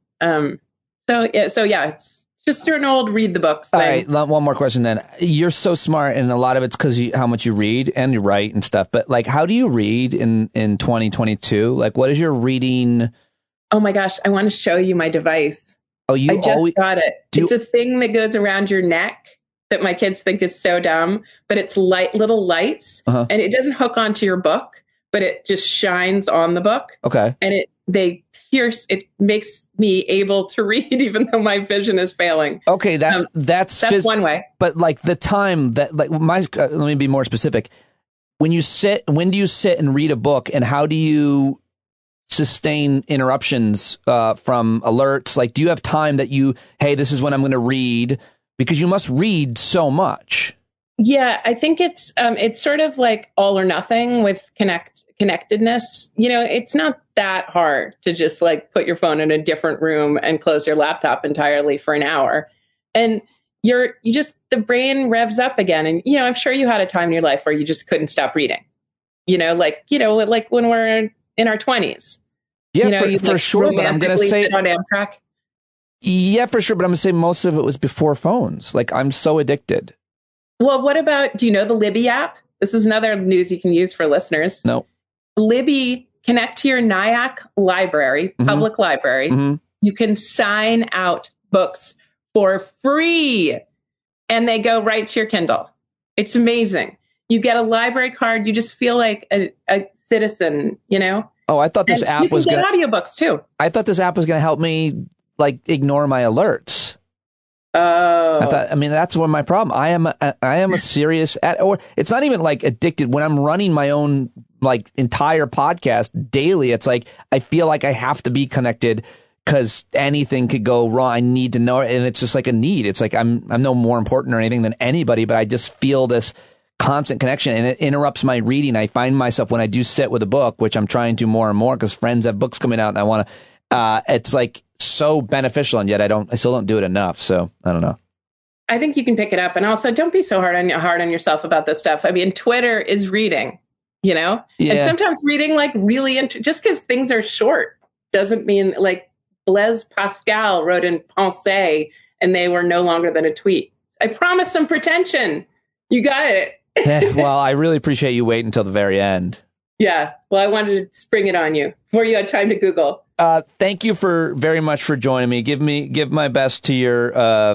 It's just an old read the books thing. All right, one more question then. You're so smart, and a lot of it's because how much you read and you write and stuff. But like, how do you read in 2022? Like, what is your reading? Oh my gosh, I want to show you my device. Oh, I just got it. It's a thing that goes around your neck that my kids think is so dumb, but it's little lights, and it doesn't hook onto your book, but it just shines on the book. Okay. And it makes me able to read even though my vision is failing. Okay, that's one way. But like the time that let me be more specific. When do you sit and read a book, and how do you sustain interruptions from alerts? Like, do you have time that hey, this is when I'm going to read, because you must read so much? Yeah, I think it's sort of like all or nothing with connectedness. It's not that hard to just like put your phone in a different room and close your laptop entirely for an hour, and the brain revs up again. And I'm sure you had a time in your life where you just couldn't stop reading. Like when we're in our 20s. Yeah, for sure. But I'm going to say on Amtrak. Yeah, for sure. But I'm going to say most of it was before phones. Like, I'm so addicted. Well, what about, do you know the Libby app? This is another news you can use for listeners. No. Libby, connect to your NIAC library, public library. You can sign out books for free, and they go right to your Kindle. It's amazing. You get a library card. You just feel like a citizen, you know? Oh, I thought this app was going to audiobooks too. I thought this app was going to help me like ignore my alerts. Oh, That's one of my problem. I am a serious or it's not even like addicted. When I'm running my own like entire podcast daily, it's like I feel like I have to be connected because anything could go wrong. I need to know it, and it's just like a need. It's like I'm no more important or anything than anybody, but I just feel this constant connection, and it interrupts my reading. I find myself when I do sit with a book, which I'm trying to more and more because friends have books coming out, and I want to. It's like so beneficial, and yet I still don't do it enough. So I don't know. I think you can pick it up, and also don't be so hard on yourself about this stuff. I mean, Twitter is reading, you know, and sometimes reading like really just because things are short doesn't mean like Blaise Pascal wrote in Pensée, and they were no longer than a tweet. I promise some pretension. You got it. Well, I really appreciate you waiting until the very end. Yeah. Well, I wanted to spring it on you before you had time to Google. Thank you very much for joining me. Give my best to your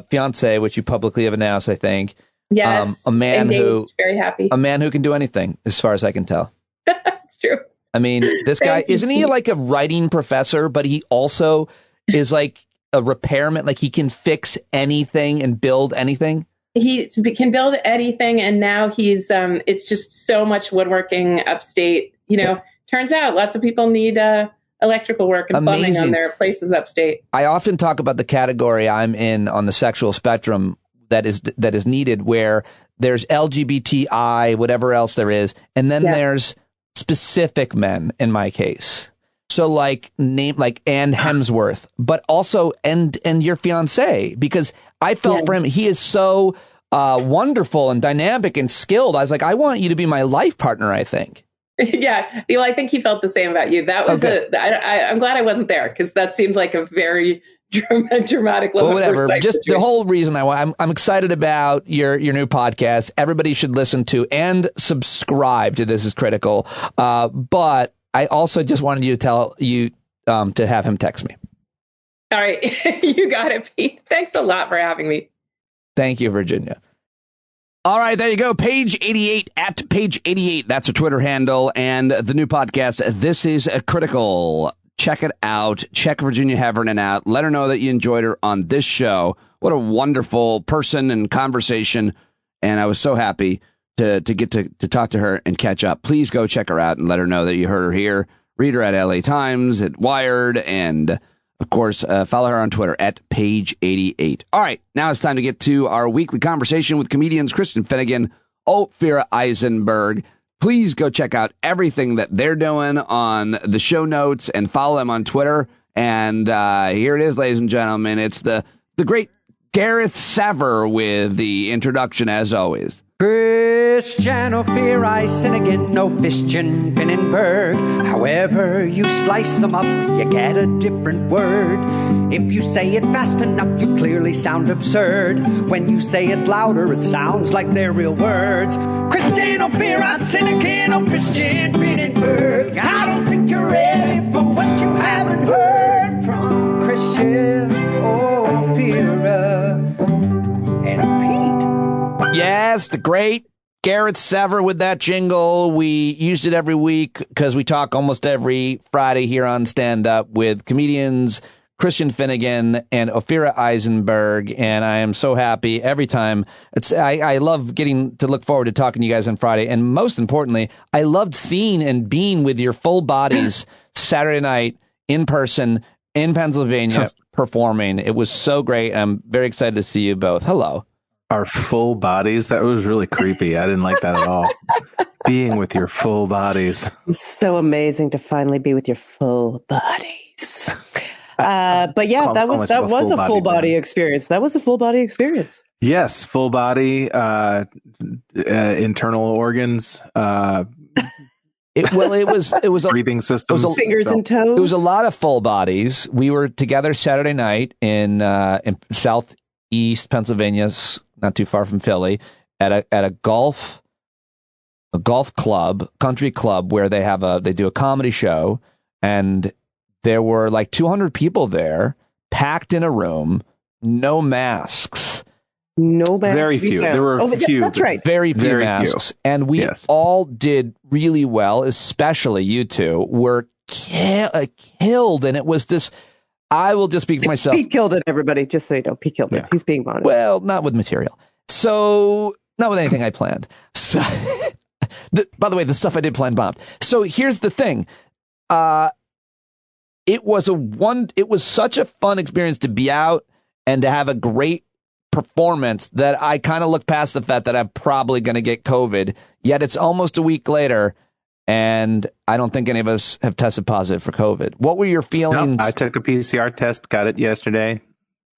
fiance, which you publicly have announced, I think. Yes. A man engaged, very happy. A man who can do anything, as far as I can tell. It's true. I mean, this guy, isn't he like a writing professor, but he also is like a repairman? Like he can fix anything and build anything? He can build anything, and now he's it's just so much woodworking upstate. You know, turns out lots of people need electrical work and plumbing on their places upstate. I often talk about the category I'm in on the sexual spectrum that is needed, where there's LGBTI, whatever else there is, and then there's specific men in my case. So like Anne Hemsworth, but also and your fiance, because I felt for him. He is so wonderful and dynamic and skilled. I was like, I want you to be my life partner, I think. Yeah. Well, I think he felt the same about you. That was I'm glad I wasn't there, because that seemed like a very dramatic level. Well, whatever. Just situation. The whole reason I'm excited about your new podcast. Everybody should listen to and subscribe to This Is Critical. But I also just wanted you to tell you to have him text me. All right. You got it, Pete. Thanks a lot for having me. Thank you, Virginia. All right, there you go. Page 88 at Page 88. That's her Twitter handle, and the new podcast, This Is Critical. Check it out. Check Virginia Heffernan out. Let her know that you enjoyed her on this show. What a wonderful person and conversation. And I was so happy to get to talk to her and catch up. Please go check her out and let her know that you heard her here. Read her at LA Times, at Wired, and of course, follow her on Twitter at Page 88. All right, now it's time to get to our weekly conversation with comedians Kristen Finnegan, Ophir Eisenberg. Please go check out everything that they're doing on the show notes and follow them on Twitter. And here it is, ladies and gentlemen. It's the great Gareth Sever with the introduction, as always. Christian Ophir, Finnegan, Christian Finnenberg. However you slice them up, you get a different word. If you say it fast enough, you clearly sound absurd. When you say it louder, it sounds like they're real words. Christian Ophir, Finnegan, Christian Finnenberg. I don't think you're ready for what you haven't heard from Christian Ophir and Pete. Yes, the great Gareth Sever with that jingle. We used it every week because we talk almost every Friday here on Stand Up with comedians Christian Finnegan and Ophir Eisenberg, and I am so happy every time. I love getting to look forward to talking to you guys on Friday, and most importantly, I loved seeing and being with your full bodies Saturday night in person in Pennsylvania performing. It was so great. I'm very excited to see you both. Hello. Our full bodies? That was really creepy. I didn't like that at all. Being with your full bodies. It's so amazing to finally be with your full bodies. But yeah, that was a full body experience. That was a full body experience. Yes, full body, internal organs. It was breathing systems, fingers and toes. It was a lot of full bodies. We were together Saturday night in Southeast Pennsylvania, not too far from Philly, at a golf golf club, country club, where they do a comedy show, and there were like 200 people there, packed in a room, no masks. No masks. Very few. There were a few. That's right. Very few masks. And we all did really well, especially you two were killed. And it was this, I will just speak for myself. Pete killed it, everybody. Just so you know, Pete killed it. He's being honest. Well, not with material. So, not with anything I planned. So, by the way, the stuff I did plan bombed. So here's the thing. It was such a fun experience to be out and to have a great performance that I kind of look past the fact that I'm probably going to get COVID. Yet it's almost a week later, and I don't think any of us have tested positive for COVID. What were your feelings? No, I took a PCR test, got it yesterday.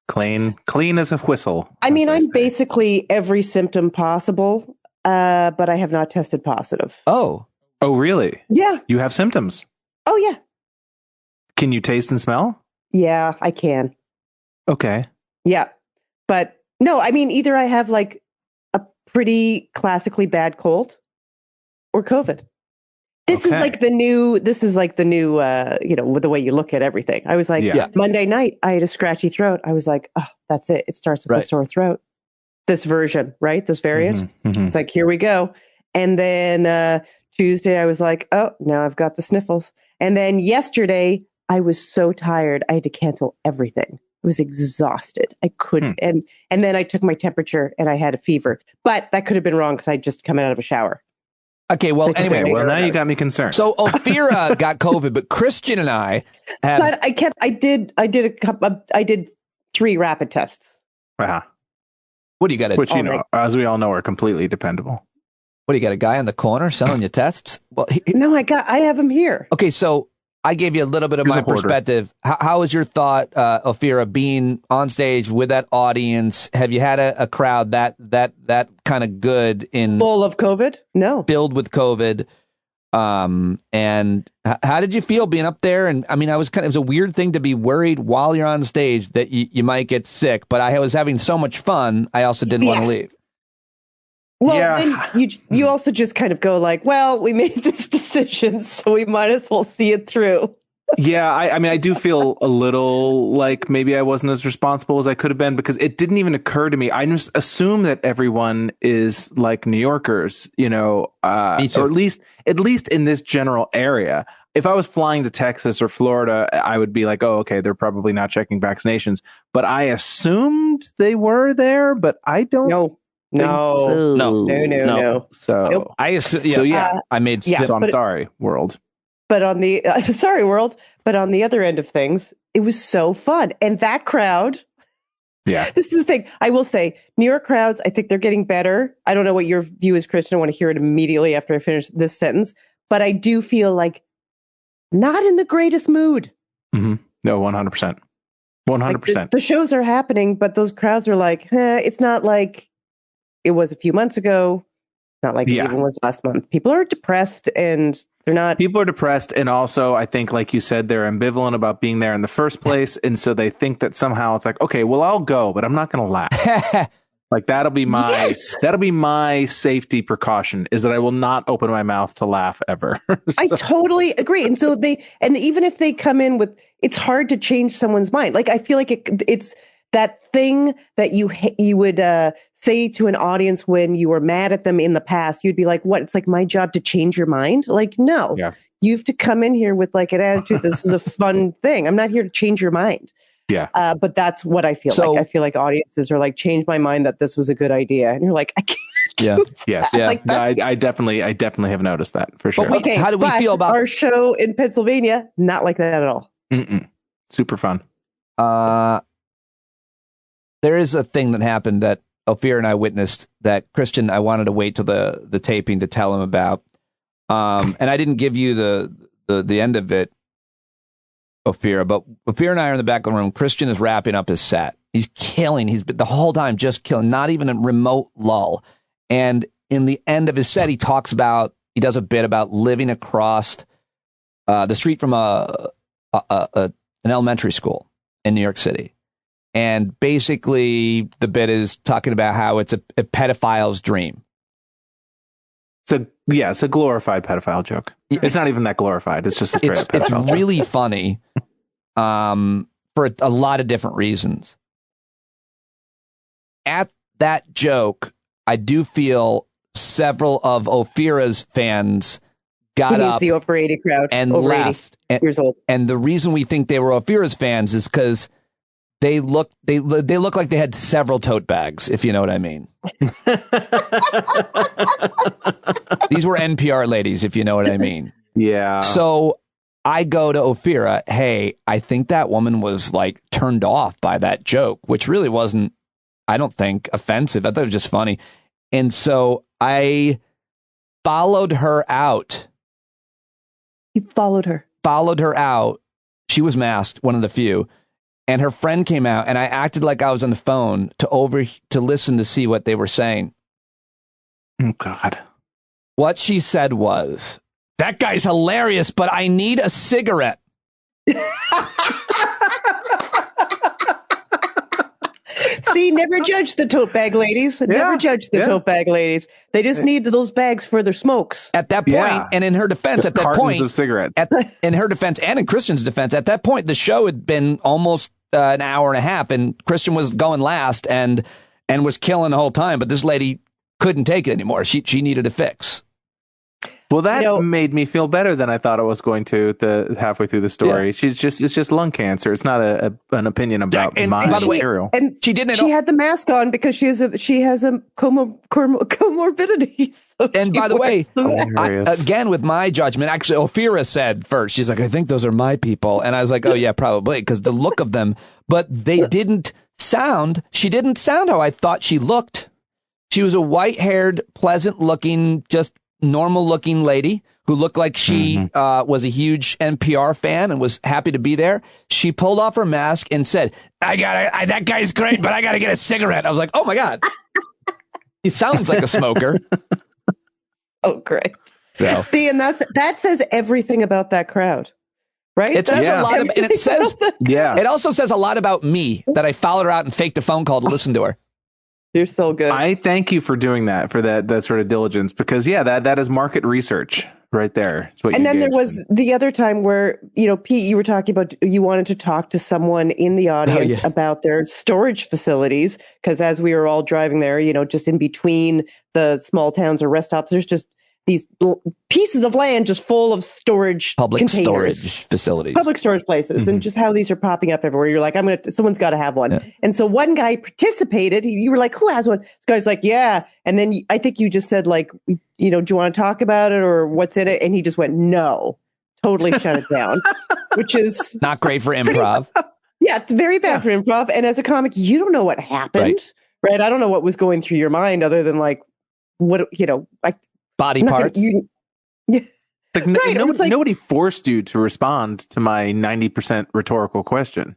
Clean as a whistle. I mean, I'm basically every symptom possible, but I have not tested positive. Oh, really? Yeah. You have symptoms? Oh, yeah. Can you taste and smell? Yeah, I can. Okay. Yeah. But no, I mean, either I have like a pretty classically bad cold or COVID. This is like the new, the way you look at everything. I was like, Monday night, I had a scratchy throat. I was like, oh, that's it. It starts with a sore throat. This version, right? This variant. It's like, here we go. And then Tuesday, I was like, oh, now I've got the sniffles. And then yesterday, I was so tired. I had to cancel everything. I was exhausted. I couldn't. And then I took my temperature and I had a fever. But that could have been wrong because I'd just come out of a shower. Okay, well, anyway. Well, now you got me concerned. So Ophir got COVID, but Christian and I have. But I did 3 rapid tests. Uh-huh. What do you got? Which, as we all know, are completely dependable. What do you got? A guy on the corner selling you tests? Well, no, I have him here. Okay, so I gave you a little bit of my perspective. How was your thought, Ophir, being on stage with that audience? Have you had a crowd that kind of good in full of COVID? No, filled with COVID. And how did you feel being up there? And I mean, it was a weird thing to be worried while you're on stage that you might get sick. But I was having so much fun. I also didn't want to leave. Well, then you also just kind of go like, well, we made this decision, so we might as well see it through. Yeah, I mean, I do feel a little like maybe I wasn't as responsible as I could have been because it didn't even occur to me. I just assume that everyone is like New Yorkers, or at least in this general area. If I was flying to Texas or Florida, I would be like, oh, okay, they're probably not checking vaccinations. But I assumed they were there, but I don't. No. So nope. I assume, I made. So I'm sorry, world. But on the sorry, world. But on the other end of things, it was so fun, and that crowd. Yeah, this is the thing. I will say, New York crowds. I think they're getting better. I don't know what your view is, Christian. I want to hear it immediately after I finish this sentence. But I do feel like not in the greatest mood. Mm-hmm. No, 100%. 100%. The shows are happening, but those crowds are like, it's not like it was a few months ago. Not like it even was last month. People are depressed and they're not. People are depressed. And also, I think, like you said, they're ambivalent about being there in the first place. And so they think that somehow it's like, okay, well, I'll go, but I'm not going to laugh. Like that'll be my safety precaution is that I will not open my mouth to laugh ever. I totally agree. And so even if they come in with, it's hard to change someone's mind. Like I feel like it's that thing that you would say to an audience when you were mad at them in the past. You'd be like, what? It's like my job to change your mind. Like, no, you have to come in here with like an attitude. This is a fun thing. I'm not here to change your mind. Yeah. But that's what I feel like. I feel like audiences are like, change my mind that this was a good idea. And you're like, I can't. Yes. Yeah. Like, no, I definitely have noticed that for sure. Okay. How do we feel about our show in Pennsylvania? Not like that at all. Super fun. There is a thing that happened that Ophir and I witnessed that Christian, I wanted to wait till the taping to tell him about. And I didn't give you the end of it, Ophir, but Ophir and I are in the back of the room. Christian is wrapping up his set. He's killing. He's been the whole time just killing, not even a remote lull. And in the end of his set, he does a bit about living across the street from an elementary school in New York City. And basically the bit is talking about how it's a pedophile's dream. It's a Yeah, it's a glorified pedophile joke. It's not even that glorified. It's just a straight up pedophile It's really funny for a lot of different reasons. At that joke, I do feel several of Ophira's fans got up the over 80 crowd and over left. 80 years old. And the reason we think they were Ophira's fans is because they look like they had several tote bags, if you know what I mean. These were NPR ladies, if you know what I mean. Yeah. So I go to Ophira, hey, I think that woman was like turned off by that joke, which really wasn't, I don't think, offensive. I thought it was just funny. And so I followed her out. You followed her? Followed her out. She was masked, one of the few. And her friend came out, and I acted like I was on the phone to listen to see what they were saying. Oh, God. What she said was, that guy's hilarious, but I need a cigarette. See, never judge the tote bag ladies. Never judge the tote bag ladies. They just need those bags for their smokes. At that point, and in her defense, just cartons of cigarettes. In her defense and in Christian's defense, at that point, the show had been almost an hour and a half, and Christian was going last and was killing the whole time. But this lady couldn't take it anymore. She needed a fix. Well, that made me feel better than I thought it was going to halfway through the story. Yeah. It's just lung cancer. It's not an opinion about my material. And she had the mask on because she has a comorbidity. So and by the way, again, with my judgment, actually, Ophira said first, she's like, I think those are my people. And I was like, oh, yeah, probably, because the look of them. But she didn't sound how I thought she looked. She was a white-haired, pleasant-looking, just normal-looking lady who looked like she was a huge NPR fan and was happy to be there. She pulled off her mask and said, that guy's great, but I got to get a cigarette. I was like, oh, my God. He sounds like a smoker. Oh, great. So. See, and that says everything about that crowd, right? It says a lot, and it says, it also says a lot about me that I followed her out and faked a phone call to listen to her. You're so good. I thank you for doing that, for that sort of diligence, because that is market research right there. And then there was the other time where, Pete, you were talking about you wanted to talk to someone in the audience about their storage facilities, because as we were all driving there, just in between the small towns or rest stops, there's just these pieces of land just full of storage public containers, storage facilities, public storage places, and just how these are popping up everywhere. You're like, someone's got to have one. Yeah. And so one guy participated. You were like, who has one? This guy's like, yeah. And then I think you just said like, do you want to talk about it or what's in it? And he just went, no, totally shut it down, which is not great for improv. Yeah, it's very bad for improv. And as a comic, you don't know what happened, right? I don't know what was going through your mind other than like, what, like, body parts. Nobody forced you to respond to my 90% rhetorical question.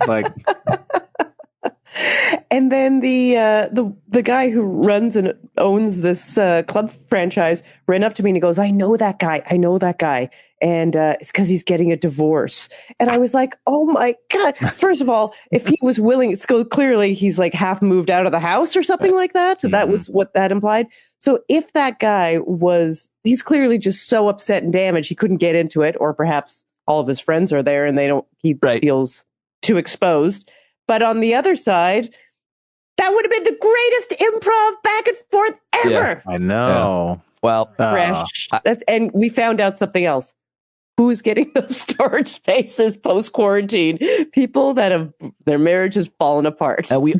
Like, and then the guy who runs and owns this club franchise ran up to me and he goes, I know that guy. And it's because he's getting a divorce. And I was like, oh my God. First of all, if he was willing, so clearly he's like half moved out of the house or something like that. So that was what that implied. So if that guy he's clearly just so upset and damaged, he couldn't get into it, or perhaps all of his friends are there and he feels too exposed. But on the other side, that would have been the greatest improv back and forth ever. Yeah, I know. Yeah. Well, fresh. And we found out something else. Who's getting those storage spaces post-quarantine? People that have their marriage has fallen apart. And we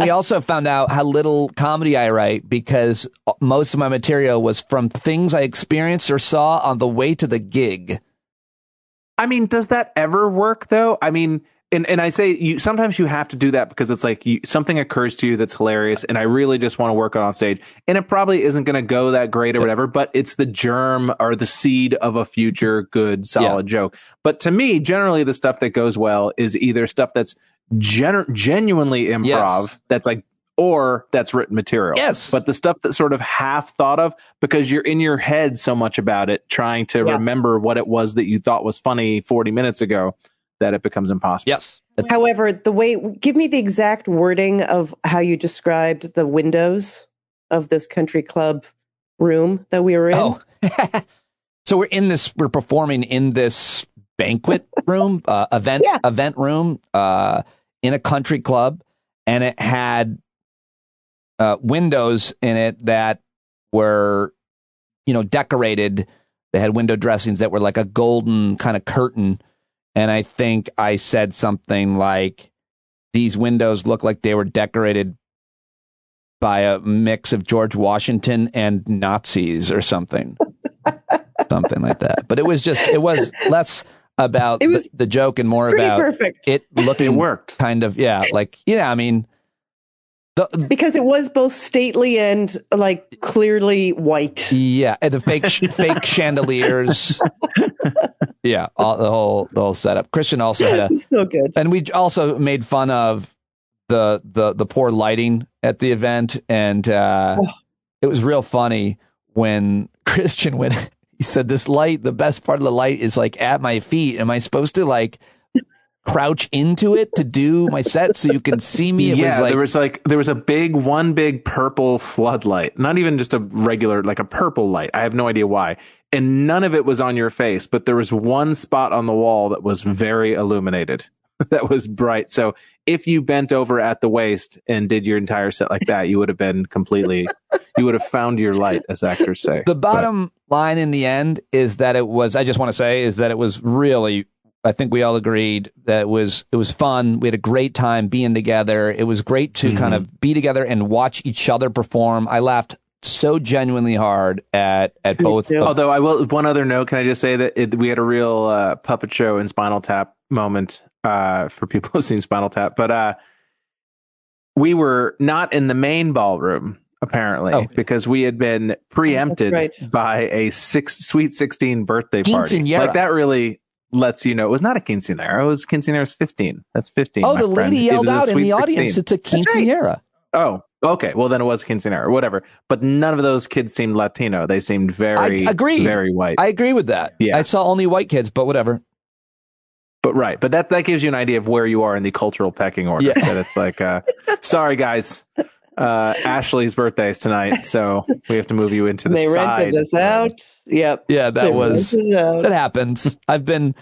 also found out how little comedy I write, because most of my material was from things I experienced or saw on the way to the gig. I mean, does that ever work though? I mean, and I say sometimes you have to do that because it's like something occurs to you that's hilarious, and I really just want to work on stage, and it probably isn't going to go that great or whatever, but it's the germ or the seed of a future good solid joke. But to me, generally the stuff that goes well is either stuff that's genuinely improv, that's like, or that's written material. Yes. But the stuff that's sort of half thought of because you're in your head so much about it, trying to remember what it was that you thought was funny 40 minutes ago, that it becomes impossible. Yes. However, give me the exact wording of how you described the windows of this country club room that we were in. Oh, so we're performing in this banquet room, event room, in a country club, and it had windows in it that were, decorated. They had window dressings that were like a golden kind of curtain. And I think I said something like, these windows look like they were decorated by a mix of George Washington and Nazis or something. Something like that. But it was less about the joke and more about perfect. It looking it worked. Kind of, because it was both stately and like clearly white. Yeah, and the fake chandeliers. Yeah, the whole setup. Christian also had so good, and we also made fun of the poor lighting at the event, and it was real funny when Christian went. He said, "This light, the best part of the light is like at my feet. Am I supposed to like crouch into it to do my set so you can see me?" There was a big purple floodlight, not even just a regular, like a purple light. I have no idea why. And none of it was on your face, but there was one spot on the wall that was very illuminated, that was bright. So if you bent over at the waist and did your entire set like that, you would have been you would have found your light, as actors say. The bottom line in the end is that it was really, I think we all agreed that it was fun. We had a great time being together. It was great to kind of be together and watch each other perform. I laughed so genuinely hard at both. Although I will, one other note, can I just say that we had a real puppet show in Spinal Tap moment for people who've seen Spinal Tap, but we were not in the main ballroom apparently because we had been preempted by a Sweet 16 birthday party. Like that really lets you know it was not a quinceanera. It was quinceanera's 15. That's 15. Oh, the lady yelled out in the audience, 16. It's a quinceanera. Right. Oh, okay. Well, then it was a quinceanera or whatever. But none of those kids seemed Latino. They seemed very white. I agree with that. Yeah. I saw only white kids, but whatever. But that gives you an idea of where you are in the cultural pecking order. Yeah. That it's like, sorry guys, Ashley's birthday is tonight, so we have to move you into the they side. They rented us out. Yep. Yeah, that happens. I've been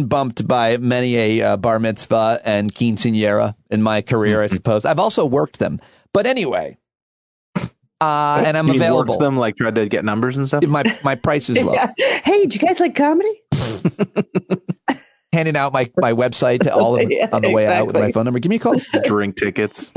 bumped by many a bar mitzvah and quinceanera in my career, I suppose. I've also worked them. But anyway, and I'm available. Worked them, like tried to get numbers and stuff? My price is low. Hey, do you guys like comedy? Handing out my website to all of them on the way out with my phone number. Give me a call. Drink tickets.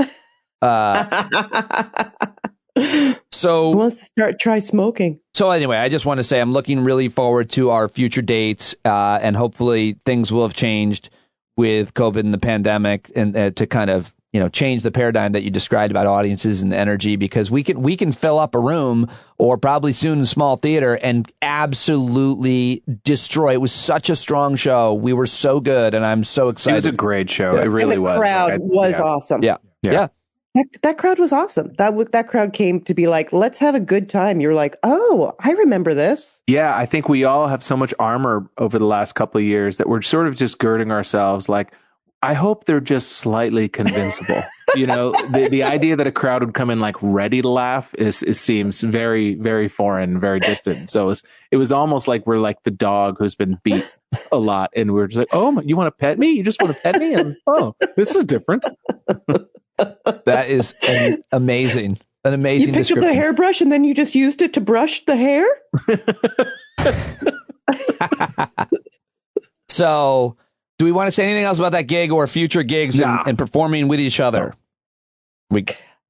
So who wants to try smoking? So anyway, I just want to say I'm looking really forward to our future dates, and hopefully things will have changed with COVID and the pandemic, and to kind of change the paradigm that you described about audiences and energy, because we can fill up a room or probably soon a small theater and absolutely destroy. It was such a strong show. We were so good, and I'm so excited. It was a great show. Yeah. It really was. The crowd was awesome. Yeah. That crowd was awesome. That crowd came to be like, let's have a good time. You're like, oh, I remember this. Yeah, I think we all have so much armor over the last couple of years that we're sort of just girding ourselves like, I hope they're just slightly convincible. The idea that a crowd would come in like ready to laugh seems very, very foreign, very distant. So it was almost like we're like the dog who's been beat a lot, and we're just like, oh, you want to pet me? You just want to pet me? And oh, this is different. That is amazing. An amazing. You picked up the hairbrush and then you just used it to brush the hair. So, do we want to say anything else about that gig or future gigs and performing with each other?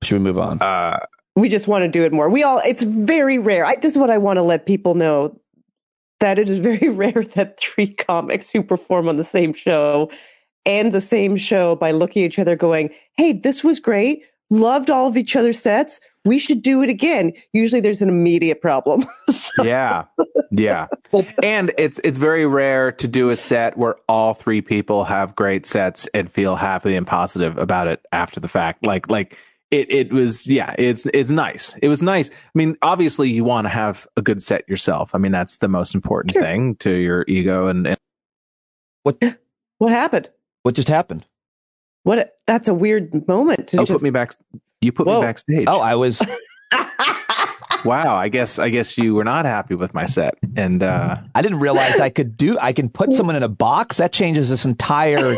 Should we move on? We just want to do it more. It's very rare. This is what I want to let people know, that it is very rare that three comics who perform on the same show and the same show by looking at each other going, hey, this was great. Loved all of each other's sets. We should do it again. Usually there's an immediate problem. Yeah. And it's very rare to do a set where all three people have great sets and feel happy and positive about it after the fact. Like it was, it's nice. It was nice. I mean, obviously you want to have a good set yourself. I mean, that's the most important thing to your ego. And what happened? What just happened? That's a weird moment. Put me back. You put me backstage. Oh, I was. wow, I guess you were not happy with my set. And I didn't realize I can put someone in a box. That changes this entire.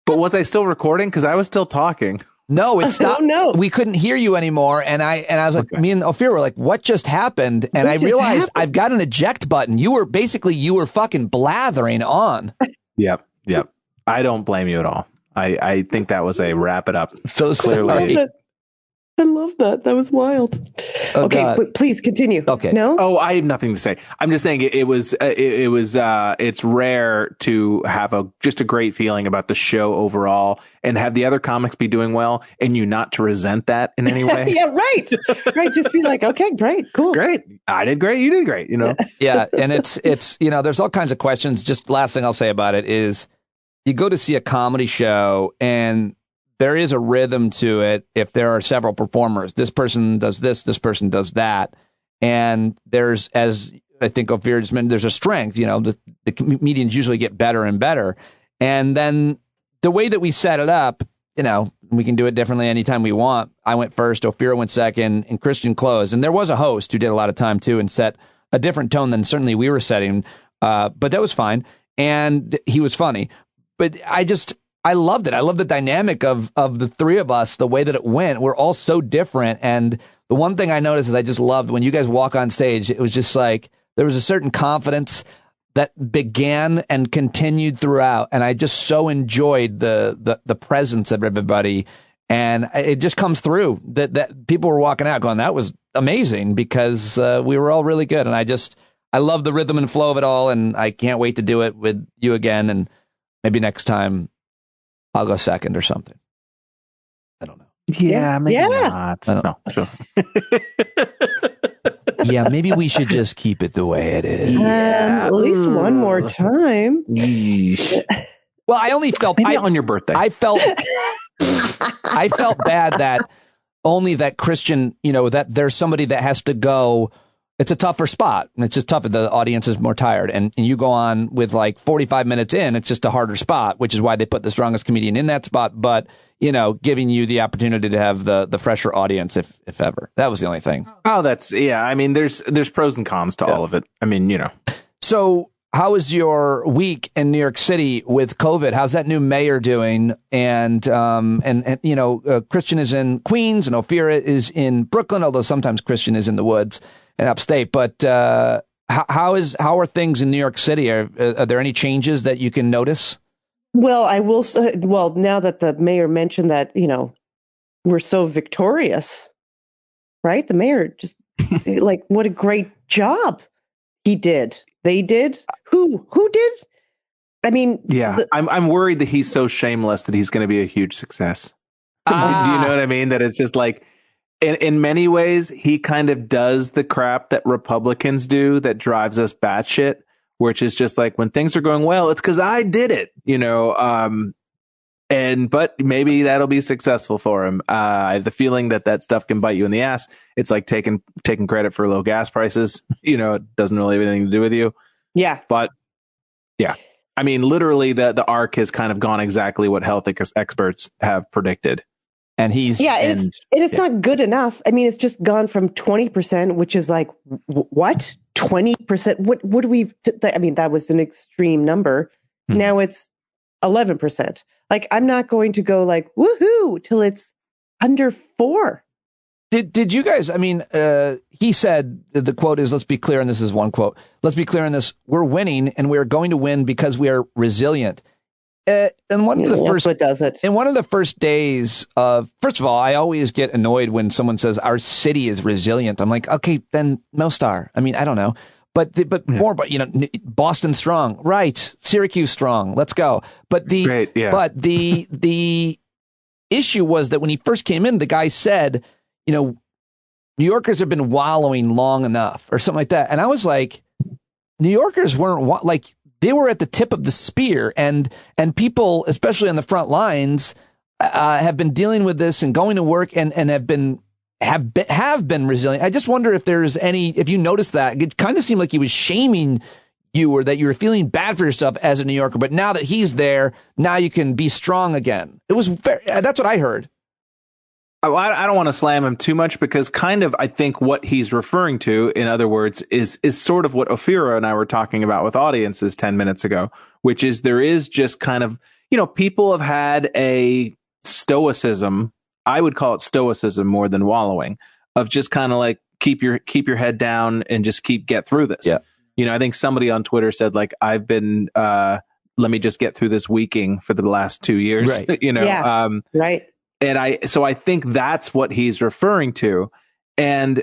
But was I still recording? Because I was still talking. No, it stopped. Oh, no. We couldn't hear you anymore. And I was like, me and Ophir were like, what just happened? And I realized I've got an eject button. You were fucking blathering on. Yep. I don't blame you at all. I think that was a wrap it up. So clearly. sorry. I love that. That was wild. Oh, okay, please continue. Okay. No? Oh, I have nothing to say. I'm just saying it's rare to have just a great feeling about the show overall and have the other comics be doing well and you not to resent that in any way. Yeah, right. Right. Just be like, okay, great, cool. Great. I did great. You did great. Yeah. And it's, there's all kinds of questions. Just last thing I'll say about it is you go to see a comedy show and there is a rhythm to it if there are several performers. This person does this person does that. And there's, as I think Ophir just mentioned, there's a strength. The comedians usually get better and better. And then the way that we set it up, we can do it differently anytime we want. I went first, Ophir went second, and Christian closed. And there was a host who did a lot of time, too, and set a different tone than certainly we were setting. But that was fine. And he was funny. But I loved it. I love the dynamic of the three of us, the way that it went. We're all so different. And the one thing I noticed is I just loved when you guys walk on stage, it was just like there was a certain confidence that began and continued throughout. And I just so enjoyed the presence of everybody. And it just comes through that people were walking out going, that was amazing because we were all really good. And I love the rhythm and flow of it all. And I can't wait to do it with you again. And maybe next time I'll go second or something. I don't know. Yeah, maybe not. No, sure. Yeah, maybe we should just keep it the way it is. At least one more time. Well, I only felt on your birthday. I felt bad that only that Christian, that there's somebody that has to go. It's a tougher spot. It's just tougher. The audience is more tired. And you go on with like 45 minutes in, it's just a harder spot, which is why they put the strongest comedian in that spot. But, giving you the opportunity to have the fresher audience, if ever. That was the only thing. Oh, I mean, there's pros and cons to all of it. I mean, So how was your week in New York City with COVID? How's that new mayor doing? And Christian is in Queens and Ophir is in Brooklyn, although sometimes Christian is in the woods and upstate. But how are things in New York City? Are there any changes that you can notice? Well, I will say, now that the mayor mentioned that, we're so victorious, right? The mayor just like, what a great job he did. They did. Who did? I mean, yeah, I'm worried that he's so shameless that he's going to be a huge success. Do you know what I mean? That it's just like, in many ways, he kind of does the crap that Republicans do that drives us batshit, which is just like when things are going well, it's because I did it, but maybe that'll be successful for him. I have the feeling that stuff can bite you in the ass. It's like taking credit for low gas prices. It doesn't really have anything to do with you. Yeah. But yeah, I mean, literally the arc has kind of gone exactly what health experts have predicted. And it's not good enough. I mean, it's just gone from 20%, which is like, what? 20%? What do we, I mean, that was an extreme number. Now it's 11%. Like, I'm not going to go like, woohoo, till it's under 4. Did you guys, I mean, he said, the quote is, let's be clear, and this is one quote, let's be clear on this, we're winning and we're going to win because we are resilient. And one of the first days of, first of all, I always get annoyed when someone says our city is resilient. I'm like, okay, then no star. I mean, I don't know, but Boston strong, right? Syracuse strong. Let's go. But the issue was that when he first came in, the guy said, New Yorkers have been wallowing long enough or something like that. And I was like, New Yorkers weren't like, they were at the tip of the spear, and people, especially on the front lines, have been dealing with this and going to work and have been resilient. I just wonder if if you noticed that. It kind of seemed like he was shaming you or that you were feeling bad for yourself as a New Yorker. But now that he's there, now you can be strong again. It was that's what I heard. I don't want to slam him too much because kind of I think what he's referring to, in other words, is sort of what Ophira and I were talking about with audiences 10 minutes ago, which is there is just kind of, people have had a stoicism. I would call it stoicism more than wallowing, of just kind of like keep your head down and just get through this. Yeah. I think somebody on Twitter said like, I've been, let me just get through this weeking for the last 2 years, right. Right. And I think that's what he's referring to. And,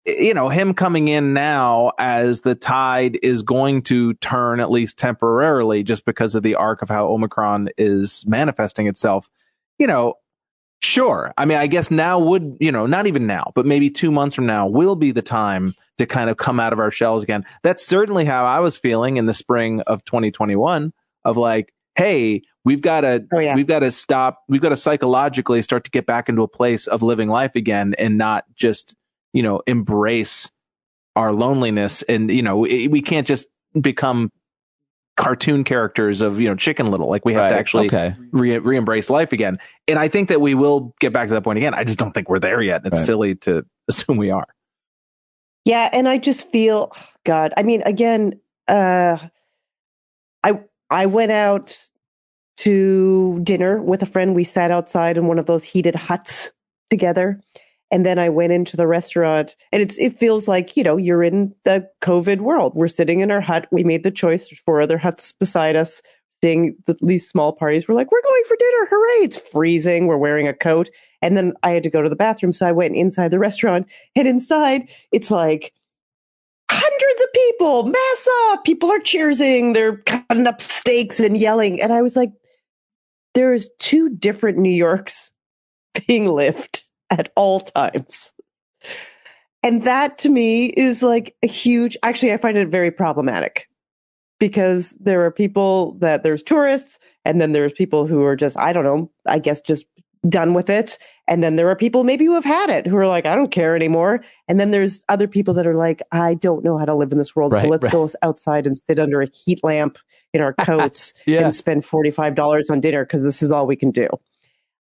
him coming in now as the tide is going to turn at least temporarily just because of the arc of how Omicron is manifesting itself, sure. I mean, I guess now would, not even now, but maybe 2 months from now will be the time to kind of come out of our shells again. That's certainly how I was feeling in the spring of 2021 of like, hey, we've got to stop. We've got to psychologically start to get back into a place of living life again and not just, embrace our loneliness. And, we can't just become cartoon characters of, Chicken Little. Like we have to actually re-embrace life again. And I think that we will get back to that point again. I just don't think we're there yet. It's silly to assume we are. Yeah. And I just feel, God, I mean, again, I went out to dinner with a friend. We sat outside in one of those heated huts together. And then I went into the restaurant and it feels like, you're in the COVID world. We're sitting in our hut. We made the choice. There's 4 other huts beside us, seeing these small parties. We're like, we're going for dinner. Hooray. It's freezing. We're wearing a coat. And then I had to go to the bathroom. So I went inside the restaurant, and inside it's like hundreds of people, mass up. People are cheersing. They're cutting up steaks and yelling. And I was like, there's 2 different New Yorks being lived at all times. And that to me is like a huge, actually, I find it very problematic because there are people there's tourists, and then there's people who are just, I don't know, I guess just done with it. And then there are people maybe who have had it who are like, I don't care anymore. And then there's other people that are like, I don't know how to live in this world. So let's go outside and sit under a heat lamp in our coats and spend $45 on dinner because this is all we can do.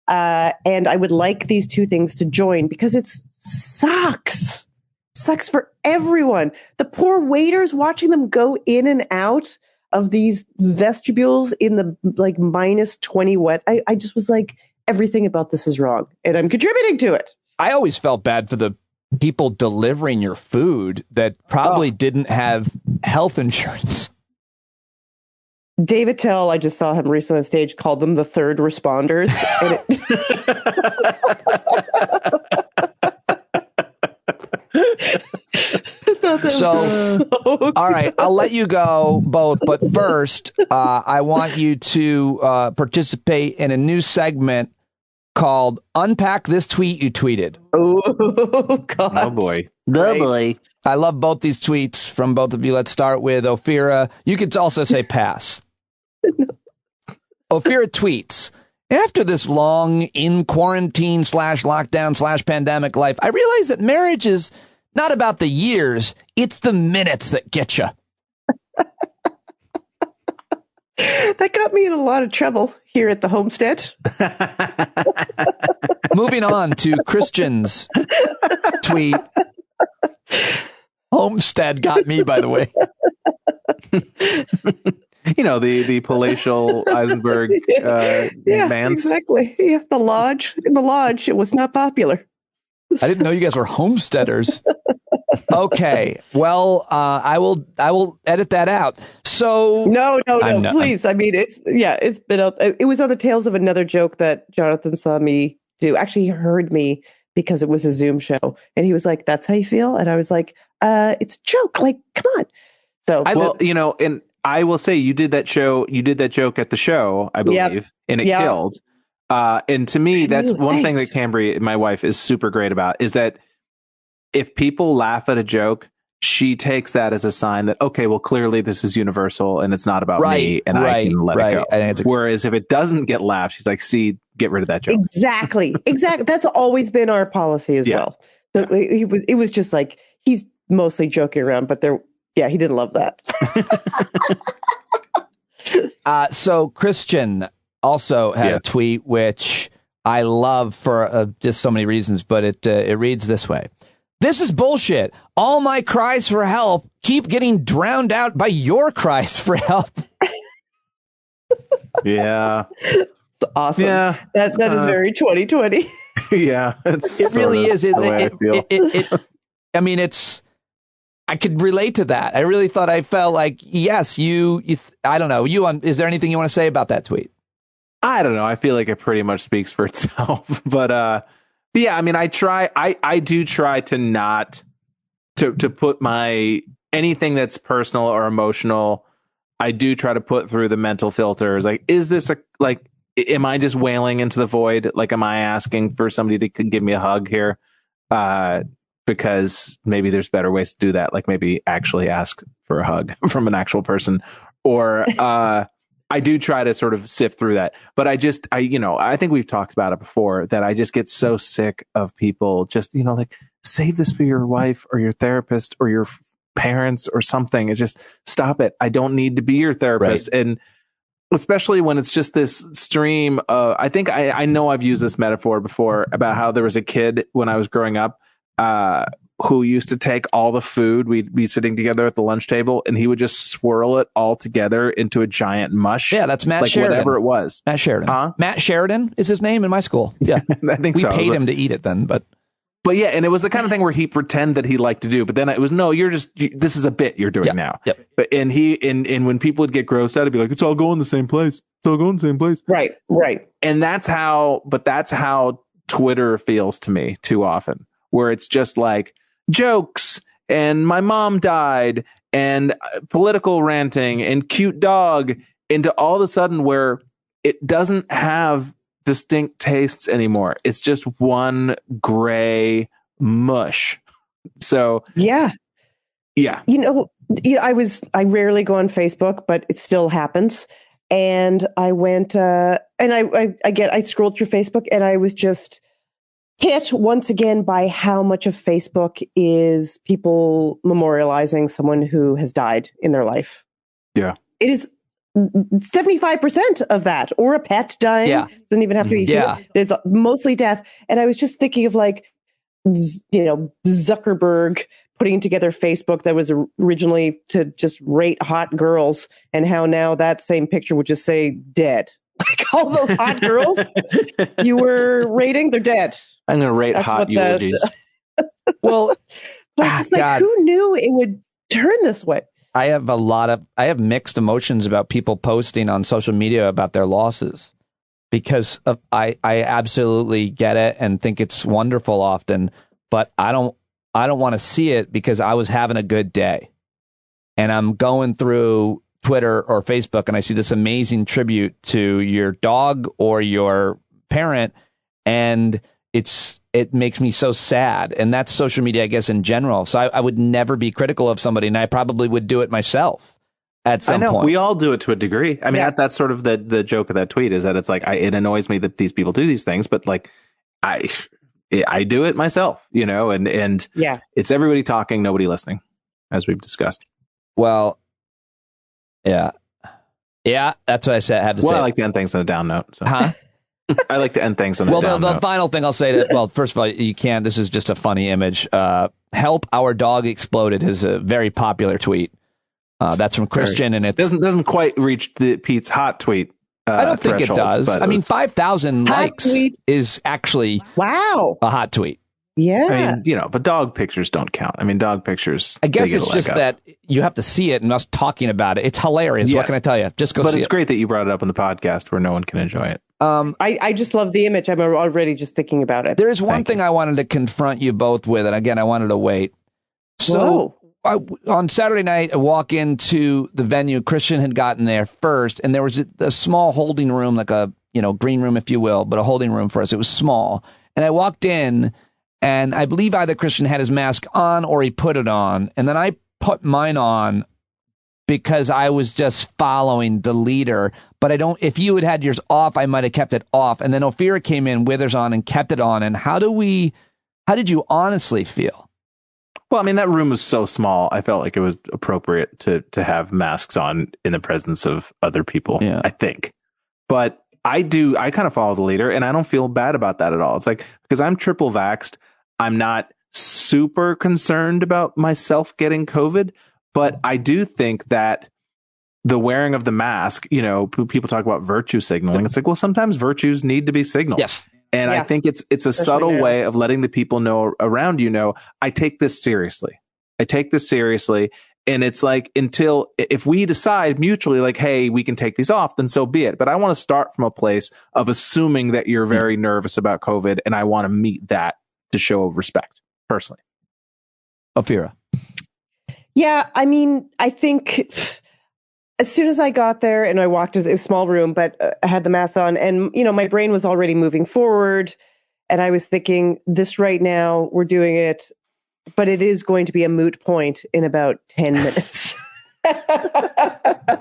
And I would like these 2 things to join because it sucks for everyone. The poor waiters, watching them go in and out of these vestibules in the like minus 20 wet. I just was like, everything about this is wrong, and I'm contributing to it. I always felt bad for the people delivering your food that probably didn't have health insurance. David Tell, I just saw him recently on stage, called them the third responders. And all right, I'll let you go both. But first, I want you to participate in a new segment called Unpack This Tweet You Tweeted. Oh, God. Oh, boy. Right. Boy. I love both these tweets from both of you. Let's start with Ophira. You could also say pass. Ophira tweets, after this long in quarantine / lockdown / pandemic life, I realize that marriage is not about the years. It's the minutes that get you. That got me in a lot of trouble here at the homestead. Moving on to Christian's tweet. Homestead got me, by the way. The palatial Eisenberg manse. Exactly. Yeah, the lodge. In the lodge, it was not popular. I didn't know you guys were homesteaders. Okay. Well, I will edit that out. So no, please. I mean, it's been out. It was on the tails of another joke that Jonathan saw me do. Actually, he heard me because it was a Zoom show, and he was like, "That's how you feel," and I was like, "It's a joke. Like, come on." So, and I will say you did that joke at the show, I believe, and it killed. And to me, that's one thing that Cambry, my wife, is super great about, is that if people laugh at a joke, she takes that as a sign that, okay, well, clearly this is universal and it's not about me and I can let it go. Whereas if it doesn't get laughed, she's like, see, get rid of that joke. Exactly. That's always been our policy as well. So it was just like, he's mostly joking around, but he didn't love that. So Christian also had a tweet, which I love for just so many reasons, but it reads this way. This is bullshit. All my cries for help keep getting drowned out by your cries for help. Yeah. It's awesome. Yeah, that is very 2020. Yeah. It really is. I mean, I could relate to that. I really thought I felt like, yes, I don't know. Is there anything you want to say about that tweet? I don't know. I feel like it pretty much speaks for itself. But yeah, I mean, I do try to not to put anything that's personal or emotional. I do try to put through the mental filters. Like, is this am I just wailing into the void? Like, am I asking for somebody to give me a hug here? Because maybe there's better ways to do that. Like maybe actually ask for a hug from an actual person, or I do try to sort of sift through that. But I think we've talked about it before, that I just get so sick of people just, like, save this for your wife or your therapist or your parents or something. It's just, stop it. I don't need to be your therapist. Right. And especially when it's just this stream of, I think I know I've used this metaphor before about how there was a kid when I was growing up who used to take all the food. We'd be sitting together at the lunch table and he would just swirl it all together into a giant mush. Yeah, that's Matt Sheridan. Whatever it was. Matt Sheridan. Huh? Matt Sheridan is his name in my school. Yeah. I think we paid him to eat it then, but yeah, and it was the kind of thing where he pretend that he liked to do, but then it was, no, this is a bit you're doing now. Yep. But and when people would get grossed out, it'd be like, it's all going the same place. It's all going the same place. Right. And that's how Twitter feels to me too often, where it's just like jokes and my mom died and political ranting and cute dog, into all of a sudden where it doesn't have distinct tastes anymore. It's just one gray mush. So yeah. I rarely go on Facebook, but it still happens. And I went and I scrolled through Facebook and I was just hit once again by how much of Facebook is people memorializing someone who has died in their life. Yeah. It is 75% of that, or a pet dying. Yeah. Doesn't even have to be. Yeah. It's mostly death. And I was just thinking of Zuckerberg putting together Facebook that was originally to just rate hot girls, and how now that same picture would just say dead. Like all those hot girls you were rating, they're dead. I'm going to rate hot eulogies. Well, who knew it would turn this way? I have mixed emotions about people posting on social media about their losses, because I absolutely get it and think it's wonderful often, but I don't want to see it because I was having a good day and I'm going through Twitter or Facebook and I see this amazing tribute to your dog or your parent, and it makes me so sad. And that's social media, I guess, in general. So I would never be critical of somebody, and I probably would do it myself at some point. We all do it to a degree. I mean, that's sort of the joke of that tweet, is that it's like, it annoys me that these people do these things, but like, I do it myself, and yeah, it's everybody talking, nobody listening, as we've discussed. Well, yeah, that's what I said. I have to say. I like to end things on a down note. So. Huh? I like to end things on a down note. The final thing I'll say first of all, you can't. This is just a funny image. Help, our dog exploded is a very popular tweet. That's from Christian, and it doesn't quite reach Pete's hot tweet. I don't think it does. I mean, 5,000 likes is actually a hot tweet. Yeah. I mean, but dog pictures don't count. I mean, dog pictures. I guess it's just that you have to see it and us talking about it. It's hilarious. Yes. What can I tell you? Just go see it. But it's great that you brought it up on the podcast where no one can enjoy it. I just love the image. I'm already just thinking about it. There is one thing I wanted to confront you both with, and again, I wanted to wait. So on Saturday night, I walk into the venue. Christian had gotten there first, and there was a small holding room, like a green room, if you will, but a holding room for us. It was small, and I walked in. And I believe either Christian had his mask on or he put it on. And then I put mine on because I was just following the leader. But if you had yours off, I might have kept it off. And then Ophir came in with hers on and kept it on. And how did you honestly feel? Well, I mean, that room was so small. I felt like it was appropriate to have masks on in the presence of other people, I think. But I kind of follow the leader, and I don't feel bad about that at all. It's like, because I'm triple vaxxed, I'm not super concerned about myself getting COVID, but I do think that the wearing of the mask, people talk about virtue signaling. It's like, well, sometimes virtues need to be signaled. Yes. And I think it's a subtle way of letting the people know around I take this seriously. And it's like, if we decide mutually, like, hey, we can take these off, then so be it. But I want to start from a place of assuming that you're very nervous about COVID, and I want to meet that to show respect, personally. Ophira. Yeah, I mean, I think as soon as I got there and I walked into a small room, but I had the mask on, and, my brain was already moving forward, and I was thinking, this right now, we're doing it, but it is going to be a moot point in about 10 minutes. That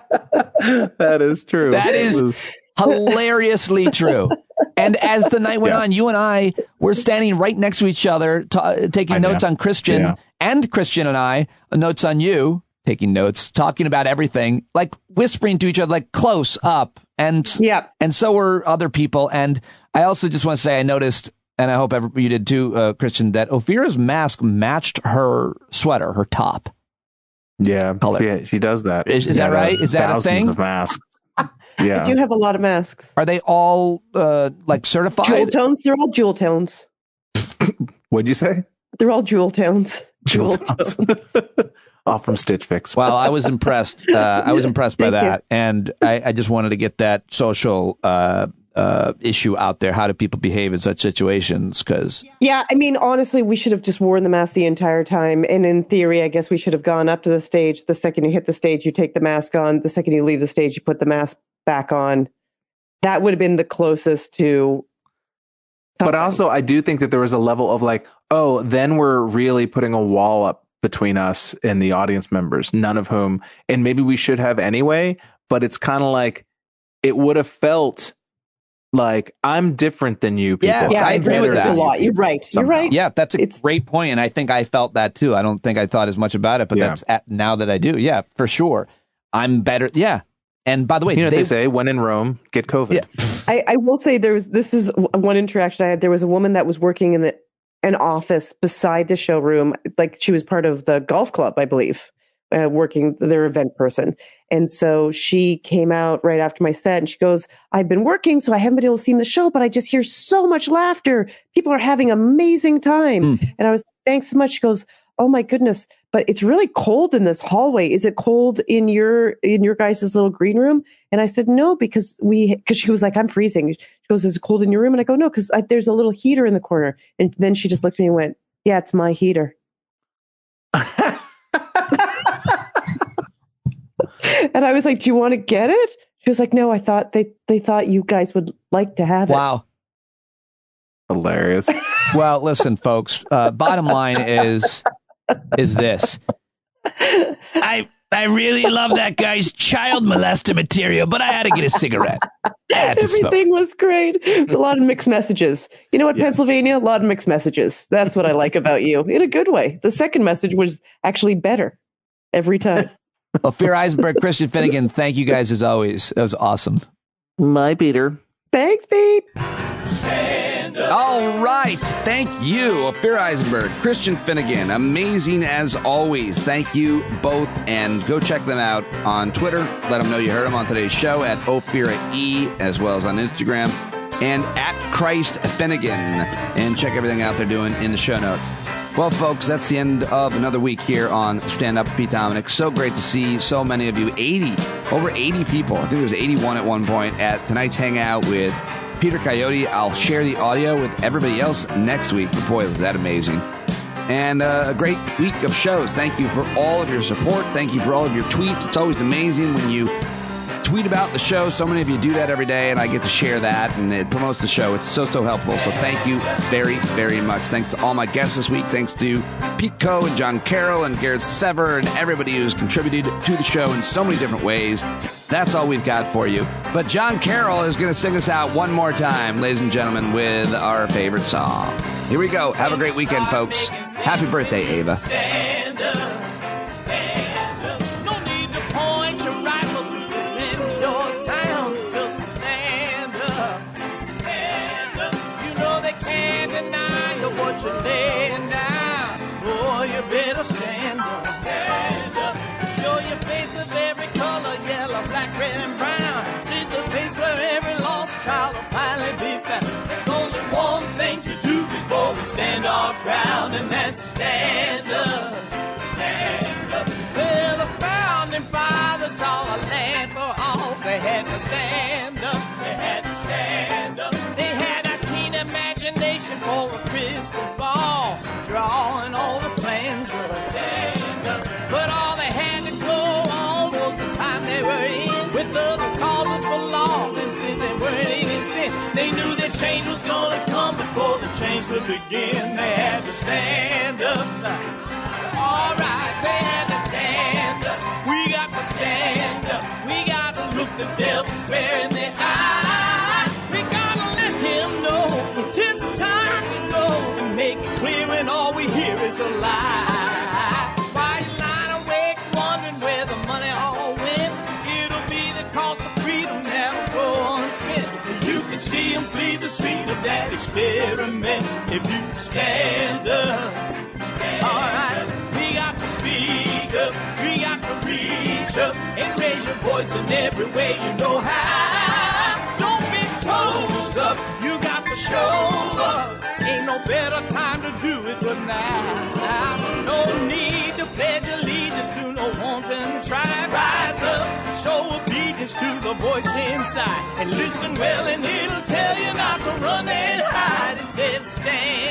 is true. That is hilariously true. And as the night went on, you and I were standing right next to each other, taking notes on Christian, and Christian and I, notes on you, taking notes, talking about everything, like whispering to each other, like close up. And so were other people. And I also just want to say, I noticed, and I hope you did too, Christian, that Ophira's mask matched her sweater, her top. Yeah, color. She does that. Is that right? Is that a thing? Thousands of masks. Yeah. I do have a lot of masks. Are they all like certified? Jewel tones? They're all jewel tones. What'd you say? They're all jewel tones. Jewel tones. All from Stitch Fix. Well, I was impressed. I was impressed by that. And I just wanted to get that social issue out there. How do people behave in such situations? Yeah, I mean, honestly, we should have just worn the mask the entire time. And in theory, I guess we should have gone up to the stage. The second you hit the stage, you take the mask on. The second you leave the stage, you put the mask back on. That would have been the closest to something. But also, I do think that there was a level of like, oh, then we're really putting a wall up between us and the audience members, none of whom, and maybe we should have anyway, but it's kind of like, it would have felt like I'm different than you people. Yes, I agree with that. A lot. You're right. Somehow. You're right. Yeah, that's a great point, and I think I felt that too. I don't think I thought as much about it, but that's now that I do. Yeah, for sure. I'm better. Yeah. And by the way, they say, when in Rome, get COVID. Yeah. I will say this is one interaction I had. There was a woman that was working in an office beside the showroom. Like she was part of the golf club, I believe, working their event person. And so she came out right after my set and she goes, I've been working, so I haven't been able to see the show, but I just hear so much laughter. People are having an amazing time. And I was, thanks so much. She goes, oh my goodness, but it's really cold in this hallway. Is it cold in your guys' little green room? And I said, no, because she was like, I'm freezing. She goes, is it cold in your room? And I go, no, because there's a little heater in the corner. And then she just looked at me and went, yeah, it's my heater. And I was like, do you want to get it? She was like, no, I thought they thought you guys would like to have it. Wow. Hilarious. Well, listen, folks, bottom line is this. I really love that guy's child molester material, but I had to get a cigarette. Everything was great. It's a lot of mixed messages. You know what, Pennsylvania? A lot of mixed messages. That's what I like about you, in a good way. The second message was actually better every time. Ophir, Eisenberg, Christian Finnegan, thank you guys as always. That was awesome. My Peter. Thanks, Pete. All right. Thank you, Ophir Eisenberg, Christian Finnegan. Amazing as always. Thank you both. And go check them out on Twitter. Let them know you heard them on today's show at Ophira E, as well as on Instagram, and at Christ Finnegan. And check everything out they're doing in the show notes. Well, folks, that's the end of another week here on Stand Up Pete Dominic. So great to see so many of you. Over 80 people. I think it was 81 at one point at tonight's hangout with Peter Coyote. I'll share the audio with everybody else next week. But boy, was that amazing. And a great week of shows. Thank you for all of your support. Thank you for all of your tweets. It's always amazing when you tweet about the show. So many of you do that every day, and I get to share that, and it promotes the show. It's so helpful. So thank you very, very much. Thanks to all my guests this week. Thanks to Pete Coe and John Carroll and Garrett Sever and everybody who's contributed to the show in so many different ways. That's all we've got for you. But John Carroll is going to sing us out one more time, ladies and gentlemen, with our favorite song. Here we go. Have a great weekend, folks. Happy birthday, Ava. Stand up, stand up. No need to point your rifle to defend your town. Just stand up. what you're laying down. Oh, you better stand up. Stand up. Show your face of every color, yellow, black, red, and brown. She's the place where every lost child will finally be found. There's only one thing to do before we stand our ground, and that's stand up. Stand up. Well, the founding fathers saw a land for all. They had to stand up. They had to stand up. They had a keen imagination for a crystal ball, drawing all the plans of a stand up. But all they had to go on was the time they were in, with other causes for laws, and since they weren't even sin, they knew that change was gonna come before the change could begin. They had to stand up. All right, they had to stand up. We got to stand up. We got to look the devil square in the eye. We gotta let him know it's his time to go, and make it clear when all we hear is a lie. Why you lying awake wondering where the money all went? It'll be the cost of freedom that'll go unspent. You can see him flee the scene of that experiment if you stand up. All right, we got to speak up, we got to reach up and raise your voice in every way you know how. Don't be toes up, you got to show up. Ain't no better time to do it but now. No need to pledge allegiance to no wanton tribe. Rise up, show obedience to the voice inside, and listen well and it'll tell you not to run and hide. It says stand